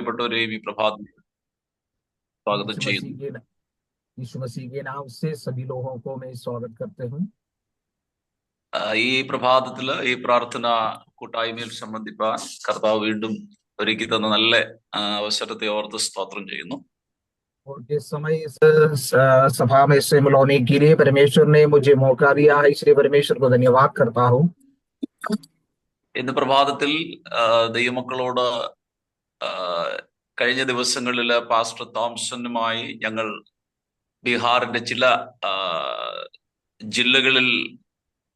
പ്രിയപ്പെട്ടവരെയും ഈ പ്രഭാതം സ്വാഗതം यीशु मसीह ചെയ്യുന്നു. के यीशु मसीह के नाम से सभी लोगों को मैं स्वागत करते हूँ। ഈ പ്രഭാതത്തില് ഈ പ്രാർത്ഥന കൂട്ടായ്മയിൽ സംബന്ധിപ്പാൻ കർത്താവ് വീണ്ടും ഒരുക്കി തന്ന നല്ല അവസരത്തെ ഓർത്ത് സ്തോത്രം ചെയ്യുന്നു. और इस समय इस सभा में से मिलाने के लिए परमेश्वर ने मुझे मौका दिया है, इसलिए परमेश्वर को धन्यवाद करता हूँ। ഇന്ന് പ്രഭാതത്തിൽ ദൈവമക്കളോട് കഴിഞ്ഞ ദിവസങ്ങളില് പാസ്റ്റർ തോംസനുമായി ഞങ്ങൾ ബീഹാറിന്റെ ചില ജില്ലകളിൽ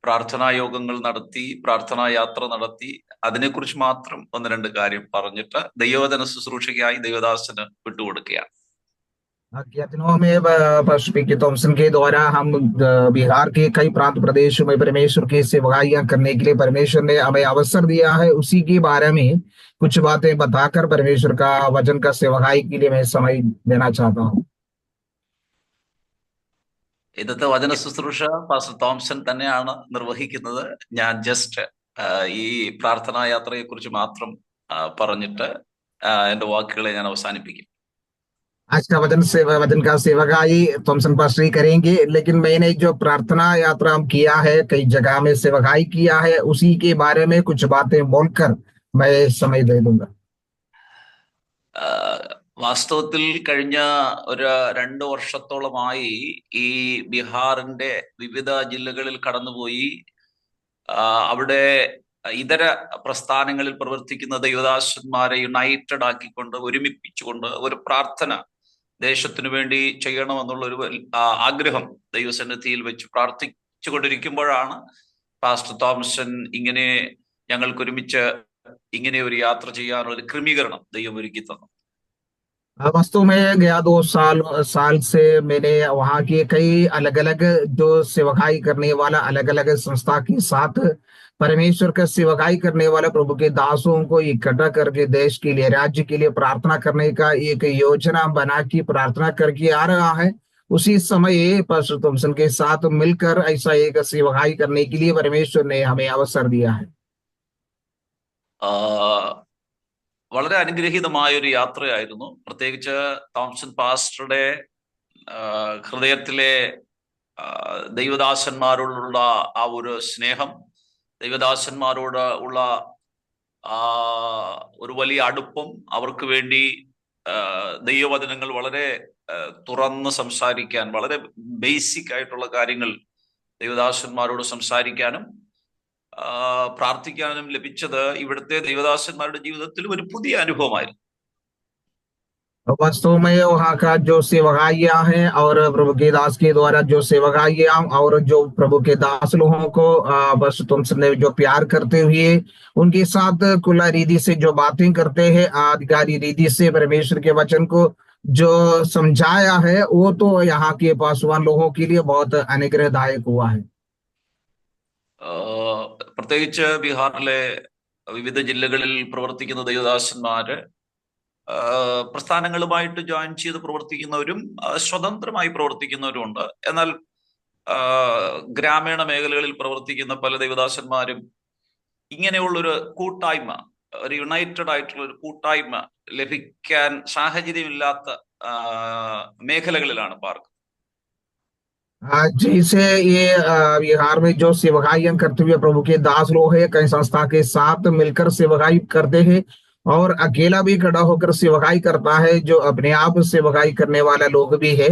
പ്രാർത്ഥനാ യോഗങ്ങൾ നടത്തി, പ്രാർത്ഥനാ യാത്ര നടത്തി. അതിനെക്കുറിച്ച് മാത്രം ഒന്ന് രണ്ട് കാര്യം പറഞ്ഞിട്ട് ദൈവവചന ശുശ്രൂഷയ്ക്കായി ദൈവദാസന് വിട്ടുകൊടുക്കുകയാണ്. दिनों में पास्टर पी के थॉमसन के द्वारा हम बिहार के कई प्रांत प्रदेशों में परमेश्वर की सेवाइयां करने के लिए परमेश्वर ने हमें अवसर दिया है। उसी के बारे में कुछ बातें बताकर परमेश्वर का वचन का सेवकाई के लिए मैं समय देना चाहता हूँ। ഇന്നത്തെ വചന ശുശ്രൂഷ പാസ്റ്റർ തോംസൺ തന്നെയാണ് നിർവഹിക്കുന്നത്. ഞാൻ ജസ്റ്റ് ഈ പ്രാർത്ഥനാ യാത്രയെ കുറിച്ച് മാത്രം പറഞ്ഞിട്ട് എന്റെ വാക്കുകളെ ഞാൻ അവസാനിപ്പിക്കും. आज का वचन का सेवकाई थॉमसन पास्टर ही करेंगे, लेकिन मैंने जो प्रार्थना यात्रा हम किया है, कई जगह में सेवकाई किया है, उसी के बारे में कुछ बातें बोलकर मैं समय दे दूंगा। വാസ്തവത്തിൽ കഴിഞ്ഞ ഒരു 2 വർഷത്തോളമായി ഈ ബീഹാറിന്റെ വിവിധ ജില്ലകളിൽ കടന്നുപോയി അവിടെ ഇതര പ്രസ്ഥാനങ്ങളിൽ പ്രവർത്തിക്കുന്ന ദൈവദാസന്മാരെ യുണൈറ്റഡ് ആക്കിക്കൊണ്ട് ഒരുമിപ്പിച്ചുകൊണ്ട് ഒരു പ്രാർത്ഥന ദേശത്തിനു വേണ്ടി ചെയ്യണമെന്നുള്ള ഒരു ആഗ്രഹം ദൈവസന്നിധിയിൽ വെച്ച് പ്രാർത്ഥിച്ചു കൊണ്ടിരിക്കുമ്പോഴാണ് പാസ്റ്റർ തോംസൺ ഇങ്ങനെ ഞങ്ങൾക്ക് ഒരുമിച്ച് ഇങ്ങനെ ഒരു യാത്ര ചെയ്യാനുള്ള ഒരു ക്രമീകരണം ദൈവം ഒരുക്കി തന്നു. वास्तव में गया 2 साल से मैंने वहाँ के कई अलग अलग जो सेवकाई करने वाला अलग अलग संस्था के साथ परमेश्वर का सेवकाई करने वाले प्रभु के दासों को इकट्ठा करके देश के लिए, राज्य के लिए प्रार्थना करने का एक योजना बना के प्रार्थना करके आ रहा है। उसी समय पास्टर थॉमसन के साथ मिलकर ऐसा एक सेवकाई करने के लिए परमेश्वर ने हमें अवसर दिया है। വളരെ അനുഗ്രഹീതമായ ഒരു യാത്രയായിരുന്നു. പ്രത്യേകിച്ച് തോംസൺ പാസ്റ്ററുടെ ഹൃദയത്തിലെ ദൈവദാസന്മാരോടുള്ള ആ ഒരു സ്നേഹം, ദൈവദാസന്മാരോട് ഉള്ള ഒരു വലിയ അടുപ്പം, അവർക്ക് വേണ്ടി ദൈവവചനങ്ങൾ വളരെ തുറന്ന് സംസാരിക്കാൻ, വളരെ ബേസിക് ആയിട്ടുള്ള കാര്യങ്ങൾ ദൈവദാസന്മാരോട് സംസാരിക്കാനും പ്രാർത്ഥിക്കാനും ലഭിച്ചത് ഇവിടുത്തെ ദൈവദാസന്മാരുടെ ജീവിതത്തിൽ ഒരു പുതിയ അനുഭവമായിരുന്നു. वास्तव में वहाँ का जो सेवकाइयाँ हैं और प्रभु के दास के द्वारा जो सेवकाइयाँ और जो प्रभु के दास लोगों को बस तुमसे जो प्यार करते हुए उनके साथ खुला रीति से जो बातें करते हैं, आधिकारिक रीति से परमेश्वर के वचन को जो समझाया है, वो तो यहाँ के पासवान लोगों के लिए बहुत अनुग्रहदायक हुआ है। പ്രത്യേകിച്ച് ബീഹാറിലെ വിവിധ ജില്ലകളിൽ പ്രവർത്തിക്കുന്ന ദൈവദാസന്മാര് പ്രസ്ഥാനങ്ങളുമായിട്ട് ജോയിൻ ചെയ്ത് പ്രവർത്തിക്കുന്നവരും സ്വതന്ത്രമായി പ്രവർത്തിക്കുന്നവരും ഉണ്ട്. എന്നാൽ ഗ്രാമീണ മേഖലകളിൽ പ്രവർത്തിക്കുന്ന പല ദൈവദാസന്മാരും ഇങ്ങനെയുള്ളൊരു കൂട്ടായ്മ, ഒരു യുണൈറ്റഡ് ആയിട്ടുള്ള ഒരു കൂട്ടായ്മ ലഭിക്കാൻ സാഹചര്യമില്ലാത്ത മേഖലകളിലാണ് പാർക്കുന്നത്. जैसे ये बिहार में जो सेवकाइयां करते हुए प्रभु के दास लोग हैं, कई संस्था के साथ मिलकर सेवकाई करते हैं और अकेला भी खड़ा होकर सेवकाई करता है, जो अपने आप सेवकाई करने वाला लोग भी है।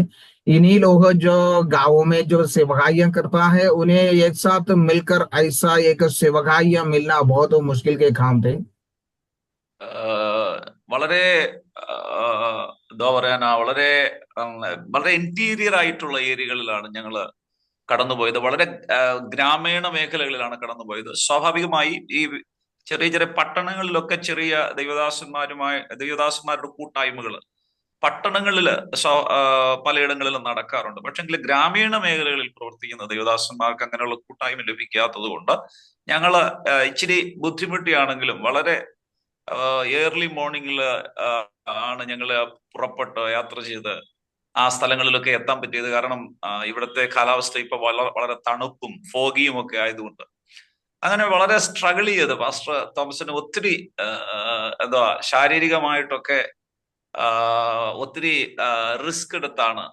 इन्हीं लोग जो गांवों में जो सेवकाइयां करता है, उन्हें एक साथ मिलकर ऐसा एक सेवकाइयां मिलना बहुत मुश्किल के काम थे। വളരെ എന്താ പറയാനാ, വളരെ വളരെ ഇന്റീരിയർ ആയിട്ടുള്ള ഏരിയകളിലാണ് ഞങ്ങൾ കടന്നുപോയത്. വളരെ ഗ്രാമീണ മേഖലകളിലാണ് കടന്നുപോയത്. സ്വാഭാവികമായി ഈ ചെറിയ ചെറിയ പട്ടണങ്ങളിലൊക്കെ ചെറിയ ദൈവദാസന്മാരുടെ കൂട്ടായ്മകൾ പട്ടണങ്ങളിൽ പലയിടങ്ങളിലും നടക്കാറുണ്ട്. പക്ഷെങ്കിൽ ഗ്രാമീണ മേഖലകളിൽ പ്രവർത്തിക്കുന്ന ദൈവദാസന്മാർക്ക് അങ്ങനെയുള്ള കൂട്ടായ്മ ലഭിക്കാത്തത് കൊണ്ട് ഞങ്ങള് ഇച്ചിരി ബുദ്ധിമുട്ടിയാണെങ്കിലും വളരെ ഏർലി മോർണിംഗിൽ ആണ് ഞങ്ങള് പുറപ്പെട്ട് യാത്ര ചെയ്ത് ആ സ്ഥലങ്ങളിലൊക്കെ എത്താൻ പറ്റിയത്. കാരണം ഇവിടുത്തെ കാലാവസ്ഥ ഇപ്പൊ വളരെ തണുപ്പും ഫോഗിയും ഒക്കെ ആയതുകൊണ്ട് അങ്ങനെ വളരെ സ്ട്രഗിൾ ചെയ്ത് പാസ്റ്റർ തോമസിന് ഒത്തിരി ശാരീരികമായിട്ടൊക്കെ ഒത്തിരി റിസ്ക് എടുത്താണ്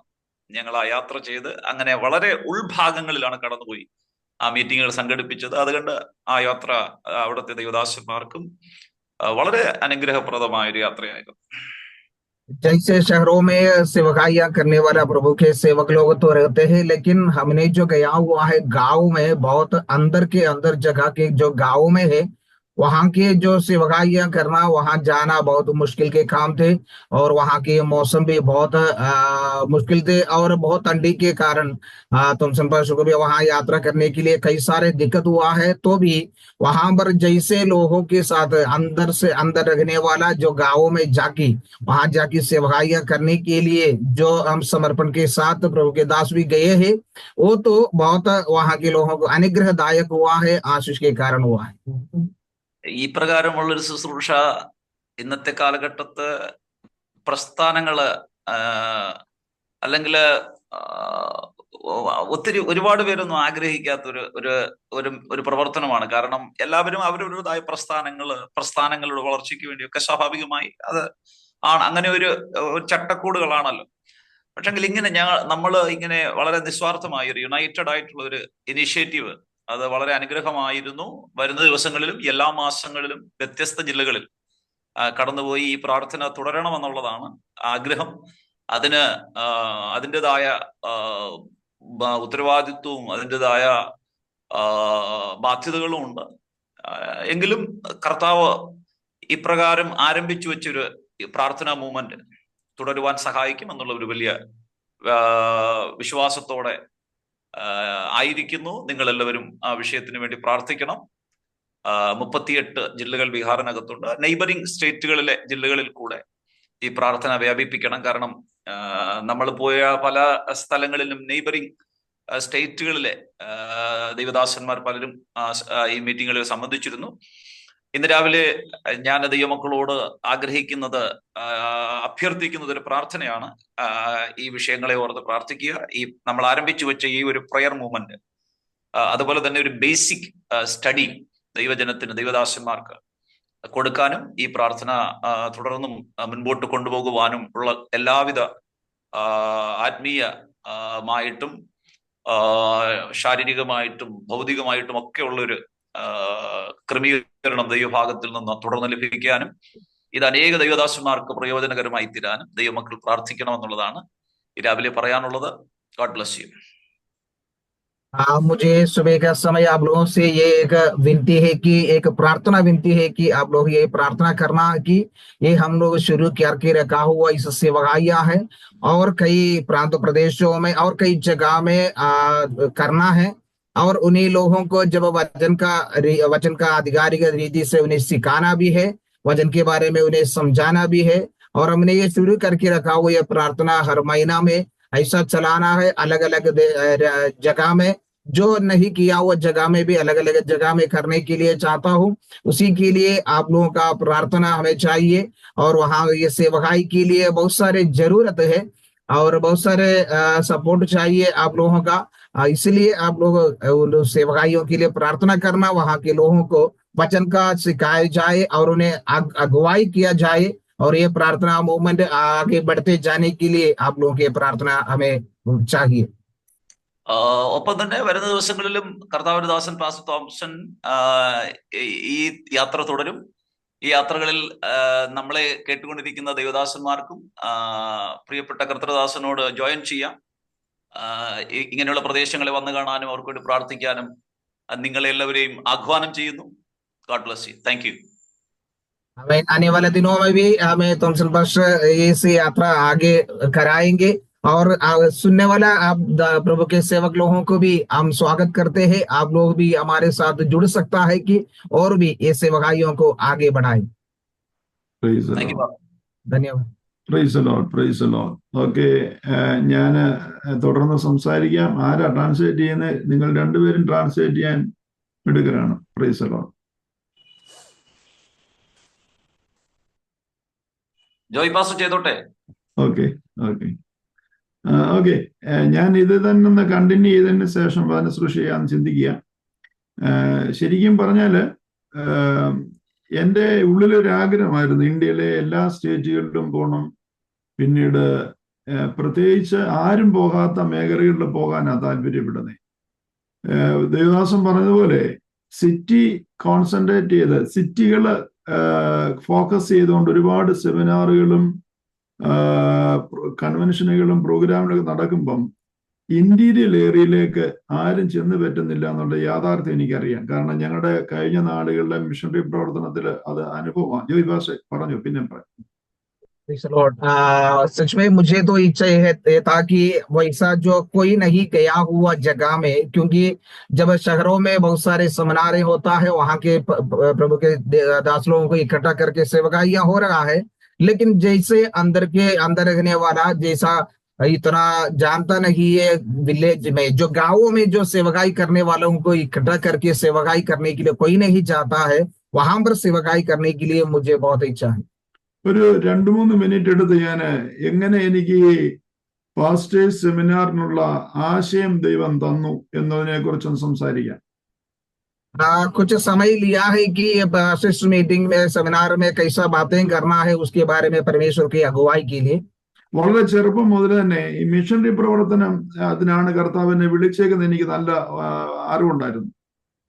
ഞങ്ങൾ ആ യാത്ര ചെയ്ത് അങ്ങനെ വളരെ ഉൾഭാഗങ്ങളിലാണ് കടന്നുപോയി ആ മീറ്റിങ്ങുകൾ സംഘടിപ്പിച്ചത്. അതുകൊണ്ട് ആ യാത്ര അവിടുത്തെ ദൈവദാസന്മാർക്കും വളരെ അനുഗ്രഹപ്രദമായ ഒരു യാത്രയായിരുന്നു. जैसे शहरों में सेवकाइयाँ करने वाला प्रभु के सेवक लोग तो रहते हैं, लेकिन हमने जो गया हुआ है गांव में, बहुत अंदर के अंदर जगह के जो गांव में है, वहां के जो सेवकाइयाँ करना, वहां जाना बहुत मुश्किल के काम थे। और वहां के मौसम भी बहुत मुश्किल थे, और बहुत ठंडी के कारण तुम संपर्क को भी वहां यात्रा करने के लिए कई सारे दिक्कत हुआ है। तो भी वहां पर जैसे लोगों के साथ अंदर से अंदर रहने वाला जो गाँव में जाके वहां जाके सेवाइयां करने के लिए जो हम समर्पण के साथ प्रभु के दास भी गए हैं, वो तो बहुत वहां के लोगों को अनुग्रहदायक हुआ है, आशीष के कारण हुआ है। ഈ പ്രകാരമുള്ളൊരു ശുശ്രൂഷ ഇന്നത്തെ കാലഘട്ടത്ത് പ്രസ്ഥാനങ്ങള് അല്ലെങ്കിൽ ഒരുപാട് പേരൊന്നും ആഗ്രഹിക്കാത്ത ഒരു ഒരു ഒരു പ്രവർത്തനമാണ്. കാരണം എല്ലാവരും അവരവരുടേതായ പ്രസ്ഥാനങ്ങളുടെ വളർച്ചയ്ക്ക് വേണ്ടിയൊക്കെ സ്വാഭാവികമായി അത് അങ്ങനെ ഒരു ചട്ടക്കൂടുകളാണല്ലോ. പക്ഷെങ്കിൽ ഇങ്ങനെ നമ്മൾ ഇങ്ങനെ വളരെ നിസ്വാർത്ഥമായ ഒരു യുണൈറ്റഡ് ആയിട്ടുള്ള ഒരു ഇനിഷ്യേറ്റീവ്, അത് വളരെ അനുഗ്രഹമായിരുന്നു. വരുന്ന ദിവസങ്ങളിലും എല്ലാ മാസങ്ങളിലും വ്യത്യസ്ത ജില്ലകളിൽ കടന്നുപോയി ഈ പ്രാർത്ഥന തുടരണമെന്നുള്ളതാണ് ആഗ്രഹം. അതിന് അതിൻ്റെതായ ഉത്തരവാദിത്വവും അതിൻ്റെതായ ബാധ്യതകളും ഉണ്ട്. എങ്കിലും കർത്താവ് ഇപ്രകാരം ആരംഭിച്ചു വെച്ചൊരു പ്രാർത്ഥനാ മൂവ്മെന്റ് തുടരുവാൻ സഹായിക്കും എന്നുള്ള ഒരു വലിയ വിശ്വാസത്തോടെ ആയിരിക്കുന്നു. നിങ്ങളെല്ലാവരും ആ വിഷയത്തിന് വേണ്ടി പ്രാർത്ഥിക്കണം. 38 ജില്ലകൾ ബീഹാറിനകത്തുണ്ട്. നെയ്ബറിംഗ് സ്റ്റേറ്റുകളിലെ ജില്ലകളിൽ കൂടെ ഈ പ്രാർത്ഥന വ്യാപിപ്പിക്കണം. കാരണം നമ്മൾ പോയ പല സ്ഥലങ്ങളിലും നെയ്ബറിംഗ് സ്റ്റേറ്റുകളിലെ ദൈവദാസന്മാർ പലരും ഈ മീറ്റിങ്ങുകളിൽ സംബന്ധിച്ചിരുന്നു. ഇന്ന് രാവിലെ ഞാൻ ദൈവമക്കളോട് അഭ്യർത്ഥിക്കുന്നത് ഒരു പ്രാർത്ഥനയാണ്. ഈ വിഷയങ്ങളെ ഓർത്ത് പ്രാർത്ഥിക്കുക. ഈ നമ്മൾ ആരംഭിച്ചു വെച്ച ഈ ഒരു പ്രയർ മൂവ്മെന്റ്, അതുപോലെ തന്നെ ഒരു ബേസിക് സ്റ്റഡി ദൈവജനത്തിന്, ദൈവദാസന്മാർക്ക് കൊടുക്കാനും ഈ പ്രാർത്ഥന തുടർന്നും മുൻപോട്ട് കൊണ്ടുപോകുവാനും ഉള്ള എല്ലാവിധ ആത്മീയമായിട്ടും ശാരീരികമായിട്ടും ഭൗതികമായിട്ടും ഒക്കെ ഉള്ളൊരു ക്രമീകരണം ദൈവഭാഗത്തിൽ നിന്ന് തുടർന്ന് ലഭിക്കാനും ഇത് അനേക ദൈവദാസന്മാർക്ക് പ്രയോജനകരമായി തീരാനും ദൈവമക്കൾ പ്രാർത്ഥിക്കണമെന്നുള്ളതാണ് ഈ രാവിലെ പറയാനുള്ളത്. God bless you. मुझे सुबह का समय आप लोगों से ये एक विनती है कि एक प्रार्थना विनती है कि आप लोग ये प्रार्थना करना कि ये हम लोग शुरू करके रखा हुआ इस सेवाइयाँ है, और कई प्रांत प्रदेशों में और कई जगह में करना है। और उन्हीं लोगों को जब वचन का आधिकारिक रीति से उन्हें सिखाना भी है, वचन के बारे में उन्हें समझाना भी है। और हमने ये शुरू करके रखा हुआ ये प्रार्थना हर महीना में ऐसा चलाना है, अलग अलग जगह में। जो नहीं किया हुआ जगह में भी अलग अलग जगह में करने के लिए चाहता हूँ। उसी के लिए आप लोगों का प्रार्थना हमें चाहिए, और वहाँ ये सेवकाई के लिए बहुत सारे जरूरत है और बहुत सारे सपोर्ट चाहिए आप लोगों का। इसलिए आप लोग उन सेवकाइयों के लिए प्रार्थना करना, वहाँ के लोगों को वचन का सिखाया जाए और उन्हें अगुवाई किया जाए, और ये प्रार्थना मूवमेंट आगे बढ़ते जाने के लिए आप लोगों की प्रार्थना हमें चाहिए. ഒപ്പം തന്നെ വരുന്ന ദിവസങ്ങളിലും കർത്താവിന്റെ ദാസൻ പാസ്റ്റർ തോമസൻ ഈ യാത്ര തുടരും. ഈ യാത്രകളിൽ നമ്മളെ കേട്ടുകൊണ്ടിരിക്കുന്ന ദൈവദാസന്മാർക്കും പ്രിയപ്പെട്ട കർത്തൃദാസനോട് ജോയിൻ ചെയ്യാം. ഇങ്ങനെയുള്ള പ്രദേശങ്ങളിൽ വന്നു കാണാനും അവർക്ക് വേണ്ടി പ്രാർത്ഥിക്കാനും നിങ്ങളെല്ലാവരെയും ആഹ്വാനം ചെയ്യുന്നു. God bless you. Thank you. हमें आने वाले दिनों में भी हमें थॉमसन पास्टर इस यात्रा आगे कराएंगे, और सुनने वाला आप प्रभु के सेवक लोगों को भी हम स्वागत करते हैं। आप लोग भी हमारे साथ जुड़ सकता है कि और भी ये सेवकाइयों को आगे बढ़ाए. ധന്യവാദം. Praise Lord. ഓക്കെ, ഞാൻ തുടർന്ന് സംസാരിക്കാം. ആരാ ട്രാൻസ്ലേറ്റ് ചെയ്യുന്നത്? നിങ്ങൾ രണ്ടുപേരും ട്രാൻസ്ലേറ്റ് ചെയ്യാൻ മിടുക്കരാണ്. Praise lord. ജോയ് പാസ്റ്റർ ചെയ്തോട്ടെ. ഓക്കെ, ഞാൻ ഇത് തന്നെ ഒന്ന് കണ്ടിന്യൂ ചെയ്തതിന് ശേഷം അതിനെ സൃഷ്ടി ചെയ്യാൻ ചിന്തിക്കുക. ശരിക്കും പറഞ്ഞാൽ എൻ്റെ ഉള്ളിലൊരു ആഗ്രഹമായിരുന്നു ഇന്ത്യയിലെ എല്ലാ സ്റ്റേറ്റുകളിലും പോകണം, പിന്നീട് പ്രത്യേകിച്ച് ആരും പോകാത്ത മേഖലകളിൽ പോകാനാണ് താല്പര്യപ്പെടുന്നത്. ദേവദാസൻ പറഞ്ഞതുപോലെ സിറ്റി കോൺസെൻട്രേറ്റ് ചെയ്ത് സിറ്റികൾ ഫോക്കസ് ചെയ്തുകൊണ്ട് ഒരുപാട് സെമിനാറുകളും കൺവെൻഷനുകളും പ്രോഗ്രാമുകളൊക്കെ നടക്കുമ്പം ഇന്റീരിയൽ ഏരിയയിലേക്ക് ആരും ചെന്ന് പറ്റുന്നില്ല എന്നുള്ള യാഥാർത്ഥ്യം എനിക്കറിയാം. കാരണം ഞങ്ങളുടെ കഴിഞ്ഞ നാളുകളിലെ മിഷണറി പ്രവർത്തനത്തിൽ അത് അനുഭവമാണ്. ജോയ് ഭാഷ പറഞ്ഞു, പിന്നെ പറയാം. सच में मुझे तो इच्छा ये था कि वैसा जो कोई नहीं गया हुआ जगह में, क्योंकि जब शहरों में बहुत सारे सेमिनार होता है, वहां के प्रभु के दास लोगों को इकट्ठा करके सेवकाइयां हो रहा है, लेकिन जैसे अंदर के अंदर रहने वाला जैसा इतना जानता नहीं है विलेज में, जो गांवों में जो सेवकाई करने वालों को इकट्ठा करके सेवकाई करने के लिए कोई नहीं चाहता है, वहां पर सेवकाई करने के लिए मुझे बहुत इच्छा है. ഒരു 2-3 മിനിറ്റ് എടുത്ത് ഞാൻ എങ്ങനെ എനിക്ക് ഈ പാസ്റ്റേഴ്സ് സെമിനാറിനുള്ള ആശയം ദൈവം തന്നു എന്നതിനെ കുറിച്ചൊന്ന് സംസാരിക്കാം. कुछ समय लिया है कि पास्टर्स मीटिंग में सेमिनार में कैसा बातें करना है, उसके बारे में परमेश्वर की अगुवाई के लिए. വളരെ ചെറുപ്പം മുതൽ തന്നെ ഈ മിഷണറി പ്രവർത്തനം അതിനാണ് കർത്താവിനെ വിളിച്ചേക്കുന്നത് എനിക്ക് നല്ല അറിവുണ്ടായിരുന്നു.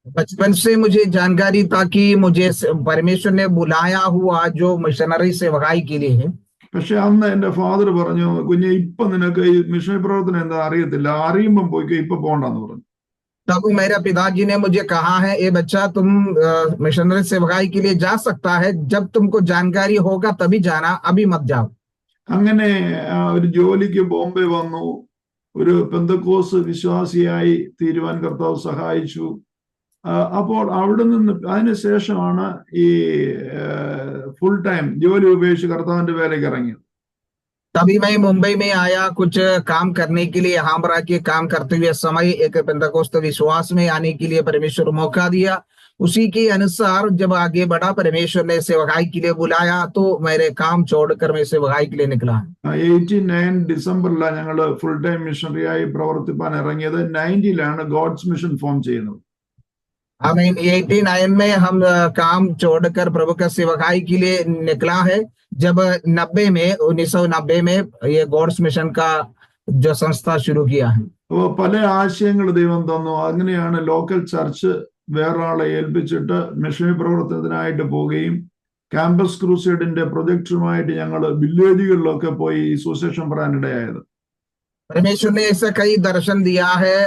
बचपन से मुझे जानकारी था कि मुझे परमेश्वर ने बुलाया हुआ जो मिशनरी सेवकाई के लिए है. പക്ഷെ അന്ന് എന്റെ ഫാദർ പറഞ്ഞു, കുഞ്ഞെ ഇപ്പൊ നിനക്ക് ഈ മിഷണറി പ്രവർത്തനം എന്താ അറിയത്തില്ല, അറിയുമ്പം പോയിക്കോ, ഇപ്പൊ പോകണ്ടെന്ന് പറഞ്ഞു. तब मेरे पिताजी ने मुझे कहा है, ये बच्चा तुम मिशनरी सेवकाई के लिए जा सकता है, जब तुमको जानकारी होगा तभी जाना, अभी मत जाओ. അങ്ങനെ ഒരു ജോലിക്ക് ബോംബെ വന്നു. ഒരു പെന്തക്കോസ് വിശ്വാസിയായി തീരുവാൻ കർത്താവ് സഹായിച്ചു. അപ്പോൾ അവിടെ നിന്ന് അതിനുശേഷമാണ് ഈ ഫുൾ ടൈം ജോലി ഉപേക്ഷിച്ച് കർത്താവിന്റെ വേലയ്ക്ക് ഇറങ്ങിയത്. तभी मैं मुंबई में आया कुछ काम करने के लिए. यहाँ पर आके काम करते हुए समय एक पेंतकोस्त विश्वास में आने के लिए परमेश्वर मौका दिया. उसी के अनुसार जब आगे बढ़ा, परमेश्वर ने सेवकाई के लिए बुलाया, तो मेरे काम छोड़कर मैं सेवकाई के लिए निकला. 89 ഡിസംബറിലാണ് ഞങ്ങൾ ഫുൾ ടൈം മിഷണറി ആയി പ്രവർത്തിപ്പാൻ ഇറങ്ങിയത്. 90ലാണ് ഗോഡ്സ് മിഷൻ ഫോം ചെയ്യുന്നത്. 89 में हम काम छोड़कर प्रभु का सेवकाई के लिए निकला है, जब 1990 में ये गॉड्स मिशन का जो संस्था शुरू किया है. അപ്പോൾ പല ആശയങ്ങൾ ദൈവം തന്നു. അങ്ങനെയാണ് ലോക്കൽ ചർച്ച് വേറൊരാളെ ഏൽപ്പിച്ചിട്ട് മിഷണറി പ്രവർത്തനത്തിനായിട്ട് പോവുകയും ക്യാമ്പസ് ക്രൂസൈഡിന്റെ പ്രൊജക്ടുമായിട്ട് ഞങ്ങൾ വില്ലേജുകളിലൊക്കെ പോയി സുവിശേഷം പറയാനിടയായത്. परमेश्वर ने ऐसा कई दर्शन दिया है,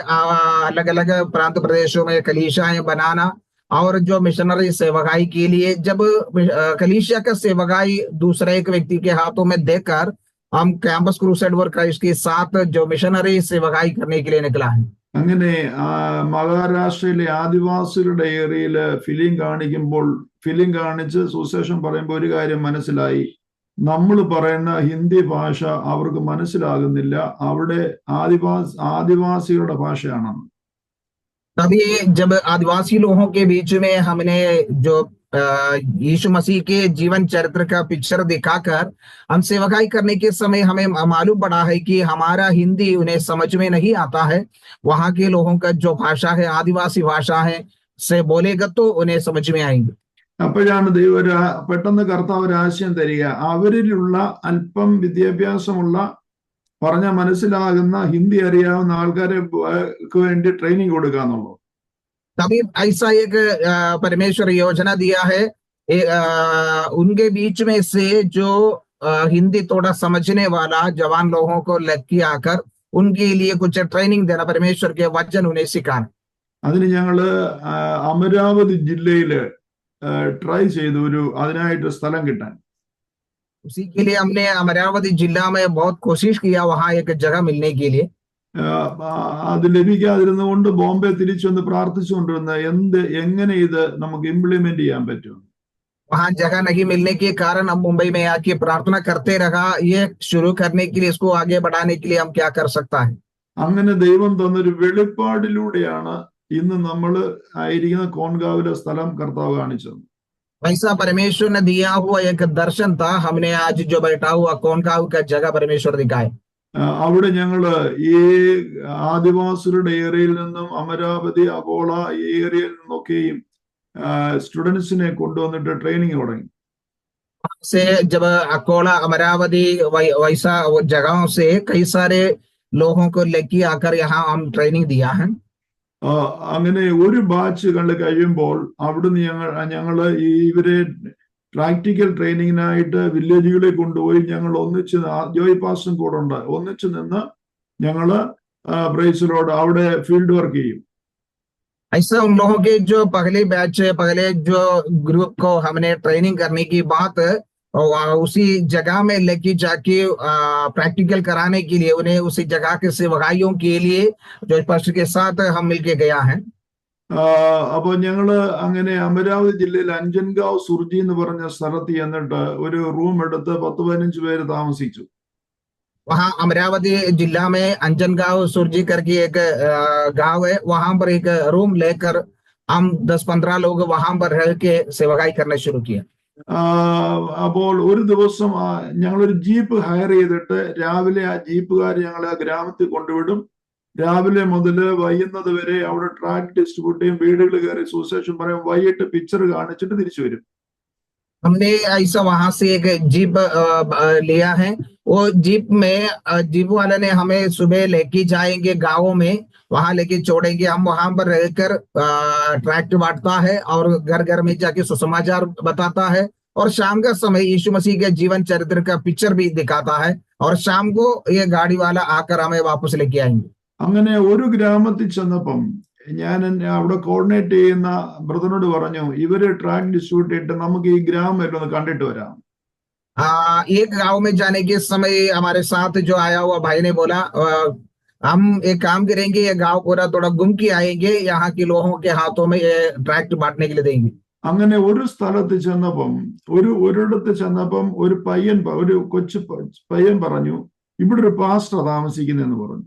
अलग अलग प्रांत प्रदेशों में कलीसियाएं बनाना और जो मिशनरी सेवकाई के लिए, जब कलीसिया का सेवकाई दूसरे एक व्यक्ति के हाथों में देकर हम कैंपस क्रूसेड फॉर क्राइस्ट के साथ जो मिशनरी सेवकाई करने के लिए निकला है. അങ്ങനെ മഹാരാഷ്ട്രയിലെ ആദിവാസികളുടെ ഏരിയയിൽ ഫിലിം കാണിച്ച് സുവിശേഷം പറയുമ്പോൾ ഒരു കാര്യം മനസ്സിലായി, നമ്മൾ പറയുന്ന ഹിന്ദി ഭാഷ അവർക്ക് മനസ്സിലാകുന്നില്ല, അവിടെ ആദിവാസികളുടെ ഭാഷയാണെന്ന്. तभी जब आदिवासी लोगों के बीच में हमने जो यीशु मसीह के जीवन चरित्र का पिक्चर दिखाकर हम सेवकाई करने के समय हमें मालूम पड़ा है कि हमारा हिंदी उन्हें समझ में नहीं आता है. वहां के लोगों का जो भाषा है आदिवासी भाषा है से बोलेगा तो उन्हें समझ में आएंगे. അപ്പോഴാണ് പെട്ടെന്ന് കർത്താവ് ഒരു ആശയം തരിക, അവരിലുള്ള അല്പം വിദ്യാഭ്യാസമുള്ള പറഞ്ഞ മനസ്സിലാകുന്ന ഹിന്ദി അറിയാവുന്ന ആൾക്കാരെ വേണ്ടി ട്രെയിനിങ് കൊടുക്കുക എന്നുള്ളത്. तभी ऐसा एक परमेश्वर योजना दिया है, उनके बीच में से जो हिंदी थोड़ा समझने वाला जवान लोगों को लेके आकर उनके लिए कुछ ट्रेनिंग देना, परमेश्वर के वचन उन्हें सिखाना. അതിന് ഞങ്ങള് അമരാവതി ജില്ലയില് ട്രൈ ചെയ്തു അതിനായിട്ട് സ്ഥലം കിട്ടാൻ. उसी के लिए हमने अमरावती जिला में बहुत कोशिश किया वहां एक जगह मिलने के लिए. അത് ലഭിക്കാതിരുന്നുകൊണ്ട് ബോംബെ തിരിച്ചൊന്ന് പ്രാർത്ഥിച്ചുകൊണ്ടിരുന്ന എങ്ങനെ ഇത് നമുക്ക് ഇംപ്ലിമെന്റ് ചെയ്യാൻ പറ്റും. वहां जगह नहीं मिलने के कारण हम मुंबई में आके प्रार्थना करते रहा, ये शुरू करने के लिए, इसको आगे बढ़ाने के लिए हम क्या कर सकता है. അങ്ങനെ ദൈവം തന്നൊരു വെളിപ്പാടിലൂടെയാണ് ഇന്ന് നമ്മൾ ആയിരിക്കുന്ന കോൺകാവിലെ സ്ഥലം കർത്താവ് കാണിച്ചത്. वैसा परमेश्वर ने दिया हुआ एक दर्शन था, हमने आज जो बैठा हुआ कोनकाव का जगह परमेश्वर दिखाए. അവിടെ ഞങ്ങള് ഈ ആദിവാസികളുടെ ഏരിയയിൽ നിന്നും അമരാവതി അകോള ഏരിയയിൽ നിന്നൊക്കെയും സ്റ്റുഡൻസിനെ കൊണ്ടുവന്നിട്ട് ട്രെയിനിങ് തുടങ്ങി. से जब अकोला अमरावती वैसा वो जगहों से कई सारे लोगों को लेके आकर यहाँ हम ट्रेनिंग दिया है। അങ്ങനെ ഒരു ബാച്ച് കണ്ട് കഴിയുമ്പോൾ അവിടുന്ന് ഞങ്ങള് ഇവരെ പ്രാക്ടിക്കൽ ട്രെയിനിങ്ങിനായിട്ട് വില്ലേജുകളിൽ കൊണ്ടുപോയി ഞങ്ങൾ ഒന്നിച്ച് ജോയ് പാസും കൂടെ ഉണ്ട്, ഒന്നിച്ച് നിന്ന് ഞങ്ങള് പ്രൈസിലോട് അവിടെ ഫീൽഡ് വർക്ക് ചെയ്യും. ऐसा उन लोगों के जो पहले बैच पहले जो ग्रुप को हमने ट्रेनिंग करने की बात उसी जगह में लेके जाके प्रैक्टिकल कराने के लिए उन्हें उसी जगह के सेवकाइयों के लिए जो पास्टर के साथ हम मिलके गया है। അപ്പൊ ഞങ്ങള് അങ്ങനെ അമരാവതി ജില്ലയിൽ അഞ്ചൻഗാവ് സുർജി എന്ന് പറഞ്ഞ സ്ഥലത്ത് ചെന്നിട്ട് ഒരു റൂം എടുത്ത് 10-15 പേര് താമസിച്ചു. वहाँ अमरावती जिला में अंजनगांव सुरजी करके एक गांव है, वहां पर एक रूम लेकर हम 10-15 लोग वहां पर रह के सेवकाई करना शुरू किया। അപ്പോൾ ഒരു ദിവസം ഞങ്ങളൊരു ജീപ്പ് ഹയർ ചെയ്തിട്ട് രാവിലെ ആ ജീപ്പുകാർ ഞങ്ങളെ ആ ഗ്രാമത്തിൽ കൊണ്ടുവിടും. രാവിലെ മുതൽ വൈകുന്നത് വരെ അവിടെ ട്രാക്ക് ഡിസ്ട്രിബ്യൂട്ട് ചെയ്യും, വീടുകൾ കയറി സുവിശേഷം പറയും, വൈകിട്ട് പിക്ചർ കാണിച്ചിട്ട് തിരിച്ചു വരും. हमने ऐसा वहां से एक जीप लिया है, वो जीप में जीप वाले ने हमें सुबह लेके जाएंगे गाँवों में, वहां लेके छोड़ेंगे, हम वहां पर रहकर ट्रैक्ट बांटता है और घर घर में जाके सुसमाचार बताता है और शाम का समय यीशु मसीह के जीवन चरित्र का पिक्चर भी दिखाता है और शाम को ये गाड़ी वाला आकर हमें वापस लेके आएंगे। അങ്ങനെ ഒരു ഗ്രാമത്തിൽ ചെന്നപ്പം ഞാൻ അവിടെ കോർഡിനേറ്റ് ചെയ്യുന്ന ബ്രദറിനോട് പറഞ്ഞു, ഇവര് ട്രാക്ക് ഡിസ്ട്രിബ്യൂട്ട് ചെയ്തിട്ട് നമുക്ക് ഈ ഗ്രാമം എല്ലാം ഒന്ന് കണ്ടിട്ട് വരാം. एक गांव में जाने के समय हमारे साथ जो आया हुआ भाई ने बोला हम एक काम करेंगे, ये गांव पूरा थोड़ा घूम के आएंगे, यहाँ के लोगों के हाथों में ये ट्रैक्ट बांटने के लिए देंगे। അങ്ങനെ ഒരു സ്ഥലത്ത് ചെന്നപ്പം ഒരിടത്ത് ചെന്നപ്പം ഒരു കൊച്ചു പയ്യൻ പറഞ്ഞു, ഇവിടെ ഒരു പാസ്റ്റർ താമസിക്കുന്നെന്ന് പറഞ്ഞു.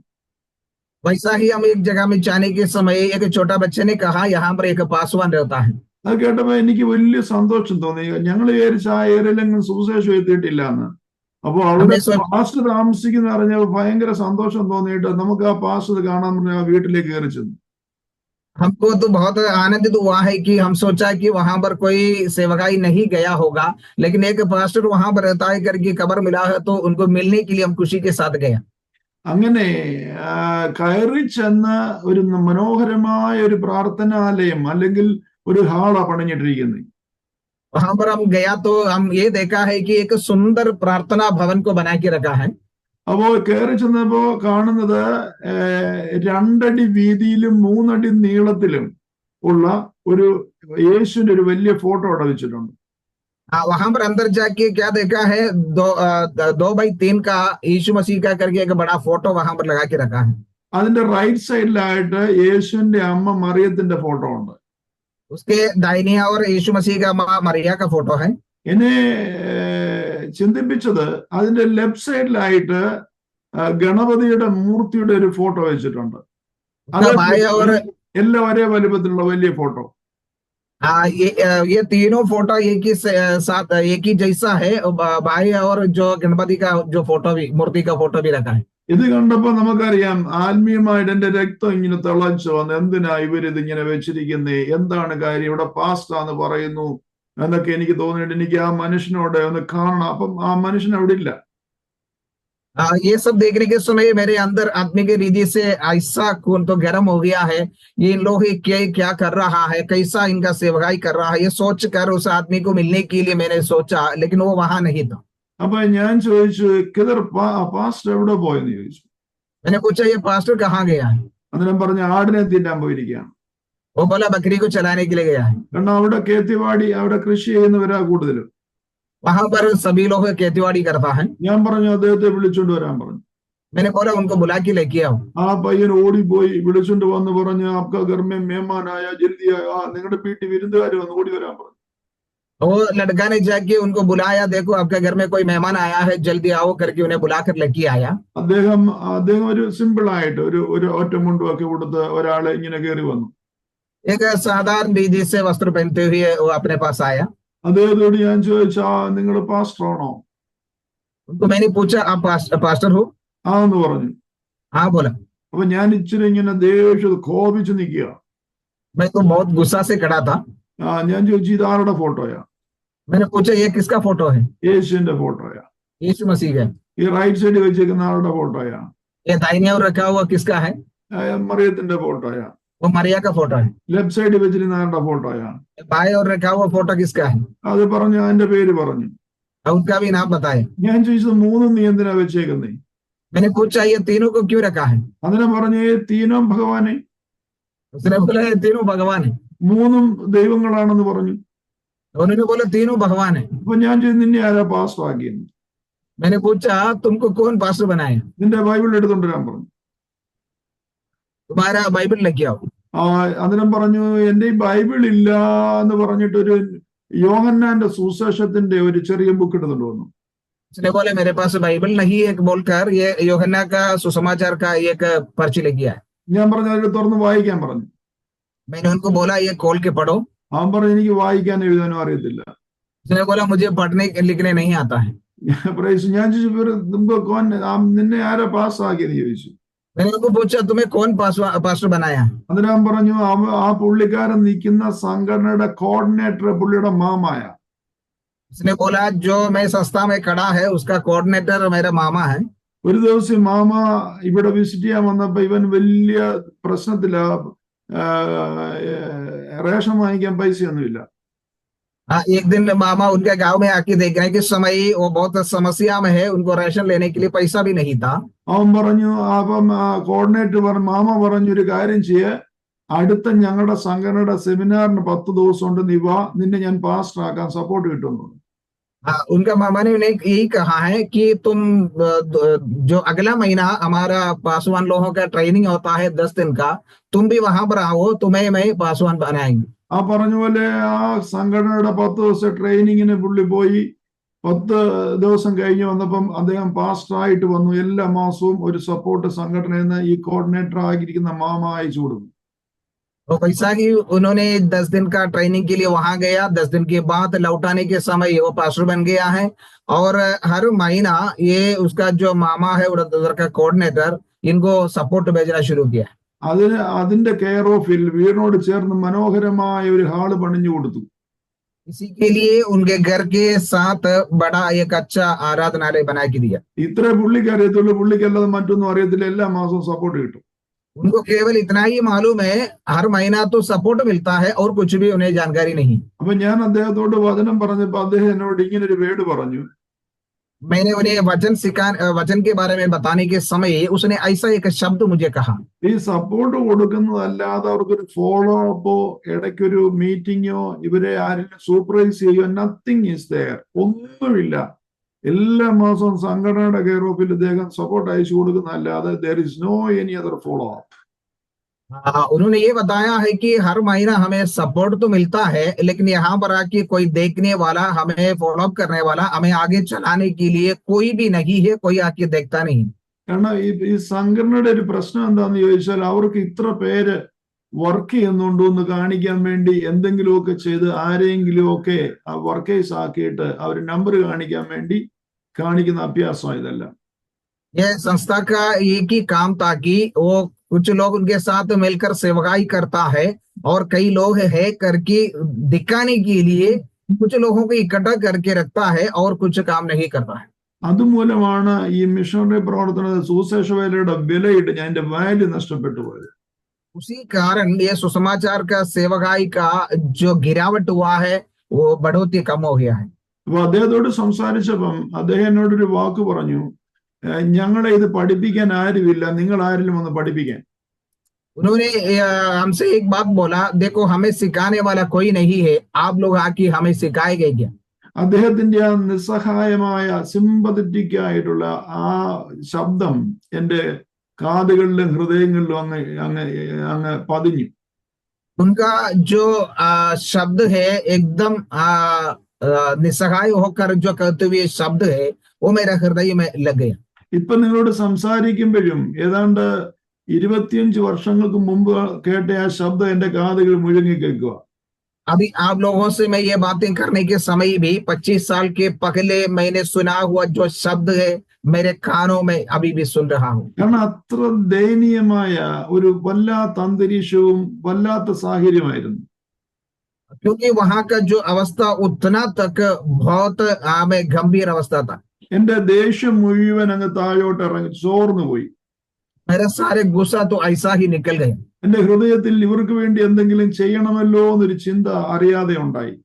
वैसा ही हम एक जगह में जाने के समय एक छोटा बच्चे ने कहा यहाँ पर एक पासवान रहता है। അത് കേട്ടപ്പോ എനിക്ക് വലിയ സന്തോഷം തോന്നി. ഞങ്ങൾ വിചാരിച്ച ആ ഏരിയയിലെങ്കിലും സുവിശേഷം എത്തിയിട്ടില്ല എന്ന്. അപ്പൊ അവിടെ പാസ്റ്റർ താമസിക്കുന്ന അറിഞ്ഞപ്പോ ഭയങ്കര സന്തോഷം തോന്നിയിട്ട് നമുക്ക് ആ പാസ്റ്റർ കാണാൻ പറഞ്ഞ ആ വീട്ടിലേക്ക് കയറി ചെന്നു. हमको तो बहुत आनंदित हुआ है कि हम सोचा कि वहां पर कोई सेवकाई नहीं गया होगा, लेकिन एक पास्टर वहां पर रहता है करके खबर मिला है, तो उनको मिलने के लिए हम खुशी के साथ गया। അങ്ങനെ കയറി ചെന്ന് ഒരു മനോഹരമായ ഒരു പ്രാർത്ഥനാലയം അല്ലെങ്കിൽ ഒരു ഹാളാ പണിഞ്ഞിട്ടിരിക്കുന്നത്. वहां पर हम गया तो हम ये देखा है कि एक सुंदर प्रार्थना भवन को बना के रखा है। അപ്പോ കയറി ചെന്നപ്പോ കാണുന്നത് 2 അടി വീതിയിലും 3 അടി നീളത്തിലും ഉള്ള ഒരു യേശുവിന്റെ ഒരു വലിയ ഫോട്ടോ അവിടെ വെച്ചിട്ടുണ്ട്. वहां पर अंदर जाके क्या देखा है, 2x3 का यीशु मसीह का करके एक बड़ा फोटो वहां पर लगा के रखा है। അതിന്റെ റൈറ്റ് സൈഡിലായിട്ട് യേശുവിന്റെ അമ്മ മറിയത്തിന്റെ ഫോട്ടോ ഉണ്ട്. उसके दाहिनी ओर यीशु मसीह का माँ मरिया का फोटो है। എന്നെ ചിന്തിപ്പിച്ചത് അതിന്റെ ലെഫ്റ്റ് സൈഡിലായിട്ട് ഗണപതിയുടെ മൂർത്തിയുടെ ഒരു ഫോട്ടോ വെച്ചിട്ടുണ്ട്. എല്ലാം ഒരേ വലുപ്പത്തിലുള്ള വലിയ ഫോട്ടോ. ये तीनों फोटो एक ही साथ एक ही जैसा है, बाई और जो गणपति का जो फोटो भी मूर्ति का फोटो भी रखा है। ഇത് കണ്ടപ്പോ നമുക്കറിയാം ആത്മീയമായിട്ട് എന്റെ രക്തം ഇങ്ങനെ തിളച്ചു വന്ന്, എന്തിനാ ഇവരിത് ഇങ്ങനെ വെച്ചിരിക്കുന്നേ, എന്താണ് കാര്യം, ഇവിടെ പാസ്റ്റാന്ന് പറയുന്നു എന്നൊക്കെ എനിക്ക് തോന്നിയിട്ട് എനിക്ക് ആ മനുഷ്യനോട് ഒന്ന് കാണണം. അപ്പം ആ മനുഷ്യൻ അവിടെ ഇല്ല. ये सब देखने के समय मेरे अंदर आत्मिक रीति से ऐसा खून तो गर्म हो गया है, ये लोग क्या कर रहा है, कैसा इनका सेवकाई कर रहा है, ये सोच कर उस आदमी को मिलने के लिए मैंने सोचा, लेकिन वो वहां नहीं था। അപ്പൊ ഞാൻ ചോദിച്ചു, കിതർ പാസ്റ്റർ എവിടെ പോയെന്ന് ചോദിച്ചു. मैंने पूछा ये पास्टर कहाँ गया है? അന്നേരം പറഞ്ഞ ആടിനെ തിന്നാൻ പോയിരിക്കുകയാണ്. वो बोला बकरी को चलाने के लिए गया है। കാരണം അവിടെ കേത്തിവാടി, അവിടെ കൃഷി ചെയ്യുന്നവരാ കൂടുതലും. वहां पर सभी लोग खेतीबाड़ी करता है। ഞാൻ പറഞ്ഞു അദ്ദേഹത്തെ വിളിച്ചോണ്ട് വരാൻ പറഞ്ഞു. मैंने बोला उनको बुला के लेके आओ। ആ പയ്യൻ ഓടിപ്പോയി വിളിച്ചോണ്ട് വന്ന് പറഞ്ഞു, ആപ്കാ ഘർ മേ മെഹമാൻ ആയ ജൽദി ആയോ, നിങ്ങളുടെ വീട്ടിൽ വിരുന്നുകാർ വന്ന് ഓടി വരാൻ പറഞ്ഞു. वो लड़का ने जाके उनको बुलाया, देखो आपके घर में कोई मेहमान आया है, जल्दी आओ करके उन्हें बुलाकर लेके आया। അദ്ദേഹം ഒരു സിമ്പിൾ ആയിട്ട് ഒരു ഒറ്റ മുണ്ടുമൊക്കെ കൊടുത്ത് ഒരാളെ ഇങ്ങനെ കയറി വന്നു. एक साधारण रीति से वस्त्र पहनते हुए वो अपने पास आया। അദ്ദേഹത്തോട് ഞാൻ ചോദിച്ചു, നിങ്ങൾ പാസ്റ്റർ ആണോ? उनको मैंने पूछा आप पास्टर हो? ആ എന്ന് പറഞ്ഞു. हाँ बोला। അപ്പൊ ഞാൻ ഇച്ചിരി ഇങ്ങനെ ദേഷ്യം കോപിച്ച് നിൽക്കുക. मैं तो बहुत गुस्सा से खड़ा था। ഞാൻ ചോദിച്ചു, ഇതാരുടെ ഫോട്ടോയാ? मैंने पूछा ये किसका फोटो है? യേശുവിന്റെ ഫോട്ടോയാ. यीशु मसीह का। ഈ റൈറ്റ് സൈഡിൽ വെച്ചിരിക്കുന്ന ആളുടെ ഫോട്ടോയാ. ये दाहिने ओर रखा हुआ किसका है? മറിയത്തിന്റെ ഫോട്ടോയാ. वो मरिया का फोटो है। ലെഫ്റ്റ് സൈഡിൽ വെച്ചിരുന്ന ആളുടെ ഫോട്ടോയാ. बाएं ओर रखा हुआ फोटो किसका है? അത് പറഞ്ഞു, അതിന്റെ പേര് പറഞ്ഞു. उनका भी नाम बताए। ഞാൻ ചോദിച്ചത് മൂന്നും നീ എന്തിനാ വെച്ചേക്കുന്നേ? मैंने पूछा ये तीनों को क्यों रखा है? അതിനെ പറഞ്ഞു, തീനോം ഭഗവാനെ, उसने बोला ये तीनों भगवान है। മൂന്നും ദൈവങ്ങളാണെന്ന് പറഞ്ഞു. उन्होंने बोला तीनों भगवान है। അപ്പൊ ഞാൻ ചോദിച്ചു, നിന്നെ ആരാ പാസ്റ്റർ ആക്കിയെന്ന്? मैंने पूछा तुमको कौन पास्टर बनाया? നിന്റെ ബൈബിൾ എടുത്തോണ്ടിരാൻ പറഞ്ഞു. तुम्हारा बाइबल लेके आओ। അതിനും പറഞ്ഞു, എന്റെ ഈ ബൈബിൾ ഇല്ല എന്ന് പറഞ്ഞിട്ടൊരു യോഹന്നാന്റെ സുവിശേഷത്തിന്റെ ഒരു ചെറിയ ബുക്ക് എടുത്തോണ്ട് വന്നു. उसने बोले मेरे पास बाइबल नहीं है बोलकर ये यूहन्ना का सुसमाचार का एक पर्ची लेके आया। ഞാൻ പറഞ്ഞു, അതിൽ തുറന്ന് വായിക്കാൻ പറഞ്ഞു. मैंने उनको बोला ये खोल के पढ़ो। അവൻ പറഞ്ഞു, എനിക്ക് വായിക്കാൻ എഴുതാനും അറിയത്തില്ല. उसने बोला मुझे पढ़ने लिखने नहीं आता है। ഞാൻ ചോദിച്ചു, നിന്നെ ആരാ പാസ് ആക്കിയെന്ന് ചോദിച്ചു. मैंने उनको पूछा तुम्हें कौन पास्टर बनाया? അതിനാൻ പറഞ്ഞു, ആ പുള്ളിക്കാരൻ നിൽക്കുന്ന സംഘടനയുടെ കോർഡിനേറ്റർ പുള്ളിയുടെ മാമായ. उसने बोला जो मैं संस्था में खड़ा है उसका कोऑर्डिनेटर मेरा मामा है। ഒരു ദിവസം മാമ ഇവിടെ വിസിറ്റ് ചെയ്യാൻ വന്നപ്പോ ഇവൻ വലിയ പ്രശ്നത്തിലാ. റേഷൻ വാങ്ങിക്കാൻ പൈസയൊന്നുമില്ല. एक दिन मामा उनके गांव में आके देखने के समय वो बहुत समस्या में है, उनको राशन लेने के लिए पैसा भी नहीं था। അവൻ പറഞ്ഞു, അപ്പം കോർഡിനേറ്റർ പറഞ്ഞു, മാമ പറഞ്ഞു, ഒരു കാര്യം ചെയ്യേ, അടുത്ത ഞങ്ങളുടെ സംഘടനയുടെ സെമിനാറിന് 10 ദിവസം ഉണ്ട്, നീ വാ, നിന്നെ ഞാൻ പാസ്റ്റർ ആക്കാൻ സപ്പോർട്ട് കിട്ടുന്നു. उनका मामा ने उन्हें यही कहा है कि तुम जो अगला महीना हमारा पासवान लोगों का ट्रेनिंग होता है 10 दिन का, तुम भी वहां पर आओ, तुम्हें मैं पासवान बनाएंगे। ആ പറഞ്ഞ പോലെ ആ സംഘടനയുടെ 10 ദിവസം ട്രെയിനിങ്ങിന് പുള്ളി പോയി. 10 ദിവസം കഴിഞ്ഞ് വന്നപ്പം അദ്ദേഹം പാസ്റ്റർ ആയിട്ട് വന്നു. എല്ലാ മാസവും ഒരു സപ്പോർട്ട് സംഘടനയിൽ നിന്ന് ഈ കോർഡിനേറ്റർ ആയിരിക്കുന്ന മാമ അയച്ചു കൊടുക്കും. तो पैसा की उन्होंने 10 दिन का ट्रेनिंग के लिए वहां गया। 10 दिन के बाद लौटाने के समय वो पास्टर बन गया है और हर महीना ये उसका जो मामा है उधर का कोऑर्डिनेटर इनको सपोर्ट भेजना शुरू किया। അതിന്റെ കെയർ ഓഫിൽ വീടിനോട് ചേർന്ന് മനോഹരമായ ഒരു ഹാള് പണിഞ്ഞു കൊടുത്തു. इसी के लिए उनके घर के साथ बड़ा एक अच्छा आराधनालय बना के दिया। ഇത്ര പുള്ളിക്ക് അറിയത്തുള്ളൂ, പുള്ളിക്കല്ലാതെ മറ്റൊന്നും അറിയത്തില്ല. എല്ലാ മാസവും സപ്പോർട്ട് കിട്ടും. उनको केवल इतना ही मालूम है हर महीना तो सपोर्ट मिलता है और कुछ भी उन्हें जानकारी नहीं। അപ്പൊ ഞാൻ അദ്ദേഹത്തോട് വചനം പറഞ്ഞപ്പോ അദ്ദേഹം എന്നോട് ഇങ്ങനെ ഒരു വേർഡ് പറഞ്ഞു. मैंने उन्हें वचन के बारे में बताने के समय उसने ऐसा एक शब्द मुझे कहा। ഈ സപ്പോർട്ട് കൊടുക്കുന്നതല്ലാതെ അവർക്കൊരു ഫോളോ അപ്പോ ഇടയ്ക്കൊരു മീറ്റിങ്ങോ ഇവരെ ആരെങ്കിലും സൂപ്പർവൈസ് ചെയ്യോ, നത്തിങ് ഈസ് ദെയർ, ഒന്നുമില്ല. എല്ലാ മാസവും സംഘടനയുടെ കെയർ ഓഫിൽ അദ്ദേഹം സപ്പോർട്ട് അയച്ചു കൊടുക്കുന്നതല്ലാതെ there is no any other follow up. उन्होंने ये बताया है कि हर महीना हमें सपोर्ट तो मिलता है, लेकिन यहाँ पर आके कोई देखने वाला, हमें फॉलो अप करने वाला, हमें आगे चलाने के लिए कोई भी नहीं है, कोई आके देखता नहीं। കാരണം ഈ സംഘടനയുടെ ഒരു പ്രശ്നം എന്താന്ന് ചോദിച്ചാൽ അവർക്ക് ഇത്ര പേര് വർക്ക് ചെയ്യുന്നുണ്ടോ എന്ന് കാണിക്കാൻ വേണ്ടി എന്തെങ്കിലുമൊക്കെ ചെയ്ത് ആരെങ്കിലുമൊക്കെ വർക്കേഴ്സ് ആക്കിയിട്ട് അവർ നമ്പർ കാണിക്കാൻ വേണ്ടി കാണിക്കുന്ന അഭ്യാസം ഇതെല്ലാം. ये संस्था का एक ही काम था कि वो कुछ लोग उनके साथ मिलकर सेवकाई करता है और कई लोग है करके दिखाने के लिए कुछ लोगों को इकट्ठा करके रखता है और कुछ काम नहीं करता है। അതുമൂലമാണ് ഈ മിഷണറി പ്രവർത്തന സുവിശേഷ വേലയുടെ വിലയിട്ട് അതിന്റെ വാല്യൂ നഷ്ടപ്പെട്ടു പോയത്. उसी कारण ये सुसमाचार का सेवकाई का जो गिरावट हुआ है वो बढ़ोतरी कम हो गया है। അപ്പൊ അദ്ദേഹത്തോട് സംസാരിച്ചപ്പം അദ്ദേഹം എന്നോടൊരു വാക്ക് പറഞ്ഞു, ഞങ്ങളെ ഇത് പഠിപ്പിക്കാൻ ആരുമില്ല, നിങ്ങൾ ആരിലും ഒന്ന് പഠിപ്പിക്കാൻ. उन्होंने हमसे एक बात बोला, देखो हमें सिखाने वाला कोई नहीं है, आप लोग आके हमें सिखाएंगे क्या? അദ്ദേഹത്തിന്റെ ആ നിസ്സഹായമായ സിമ്പതറ്റിക് ആയിട്ടുള്ള ആ ശബ്ദം എന്റെ കാതുകളിലും ഹൃദയങ്ങളിലും അങ്ങ് പതിഞ്ഞു. उनका जो शब्द है एकदम निस्सहाय होकर जो कहते हुए शब्द है वो मेरा हृदय में लग गया। ഇപ്പൊ നിങ്ങളോട് സംസാരിക്കുമ്പോഴും ഏതാണ്ട് 25 വർഷങ്ങൾക്ക് മുമ്പ് കേട്ട ആ ശബ്ദം എന്റെ കാതുകൾ മുഴുങ്ങി കേൾക്കുക. अभी आप लोगों से मैं ये बातें करने के समय भी 25 साल के पहले मैंने सुना हुआ जो शब्द है मेरे कानों में अभी भी सुन रहा हूँ। കാരണം അത്ര ദയനീയമായ ഒരു വല്ലാത്ത അന്തരീക്ഷവും വല്ലാത്ത സാഹചര്യമായിരുന്നു. क्योंकि वहां का जो अवस्था उतना तक बहुत में गंभीर अवस्था था। എന്റെ ദേഷ്യം മുഴുവൻ അങ്ങ് താഴോട്ട് ഇറങ്ങി ചോർന്നു പോയി. मेरा सारे गुस्सा तो ऐसा ही निकल गए। എന്റെ ഹൃദയത്തിൽ ഇവർക്ക് വേണ്ടി എന്തെങ്കിലും ചെയ്യണമല്ലോ എന്നൊരു ചിന്ത അറിയാതെ ഉണ്ടായി.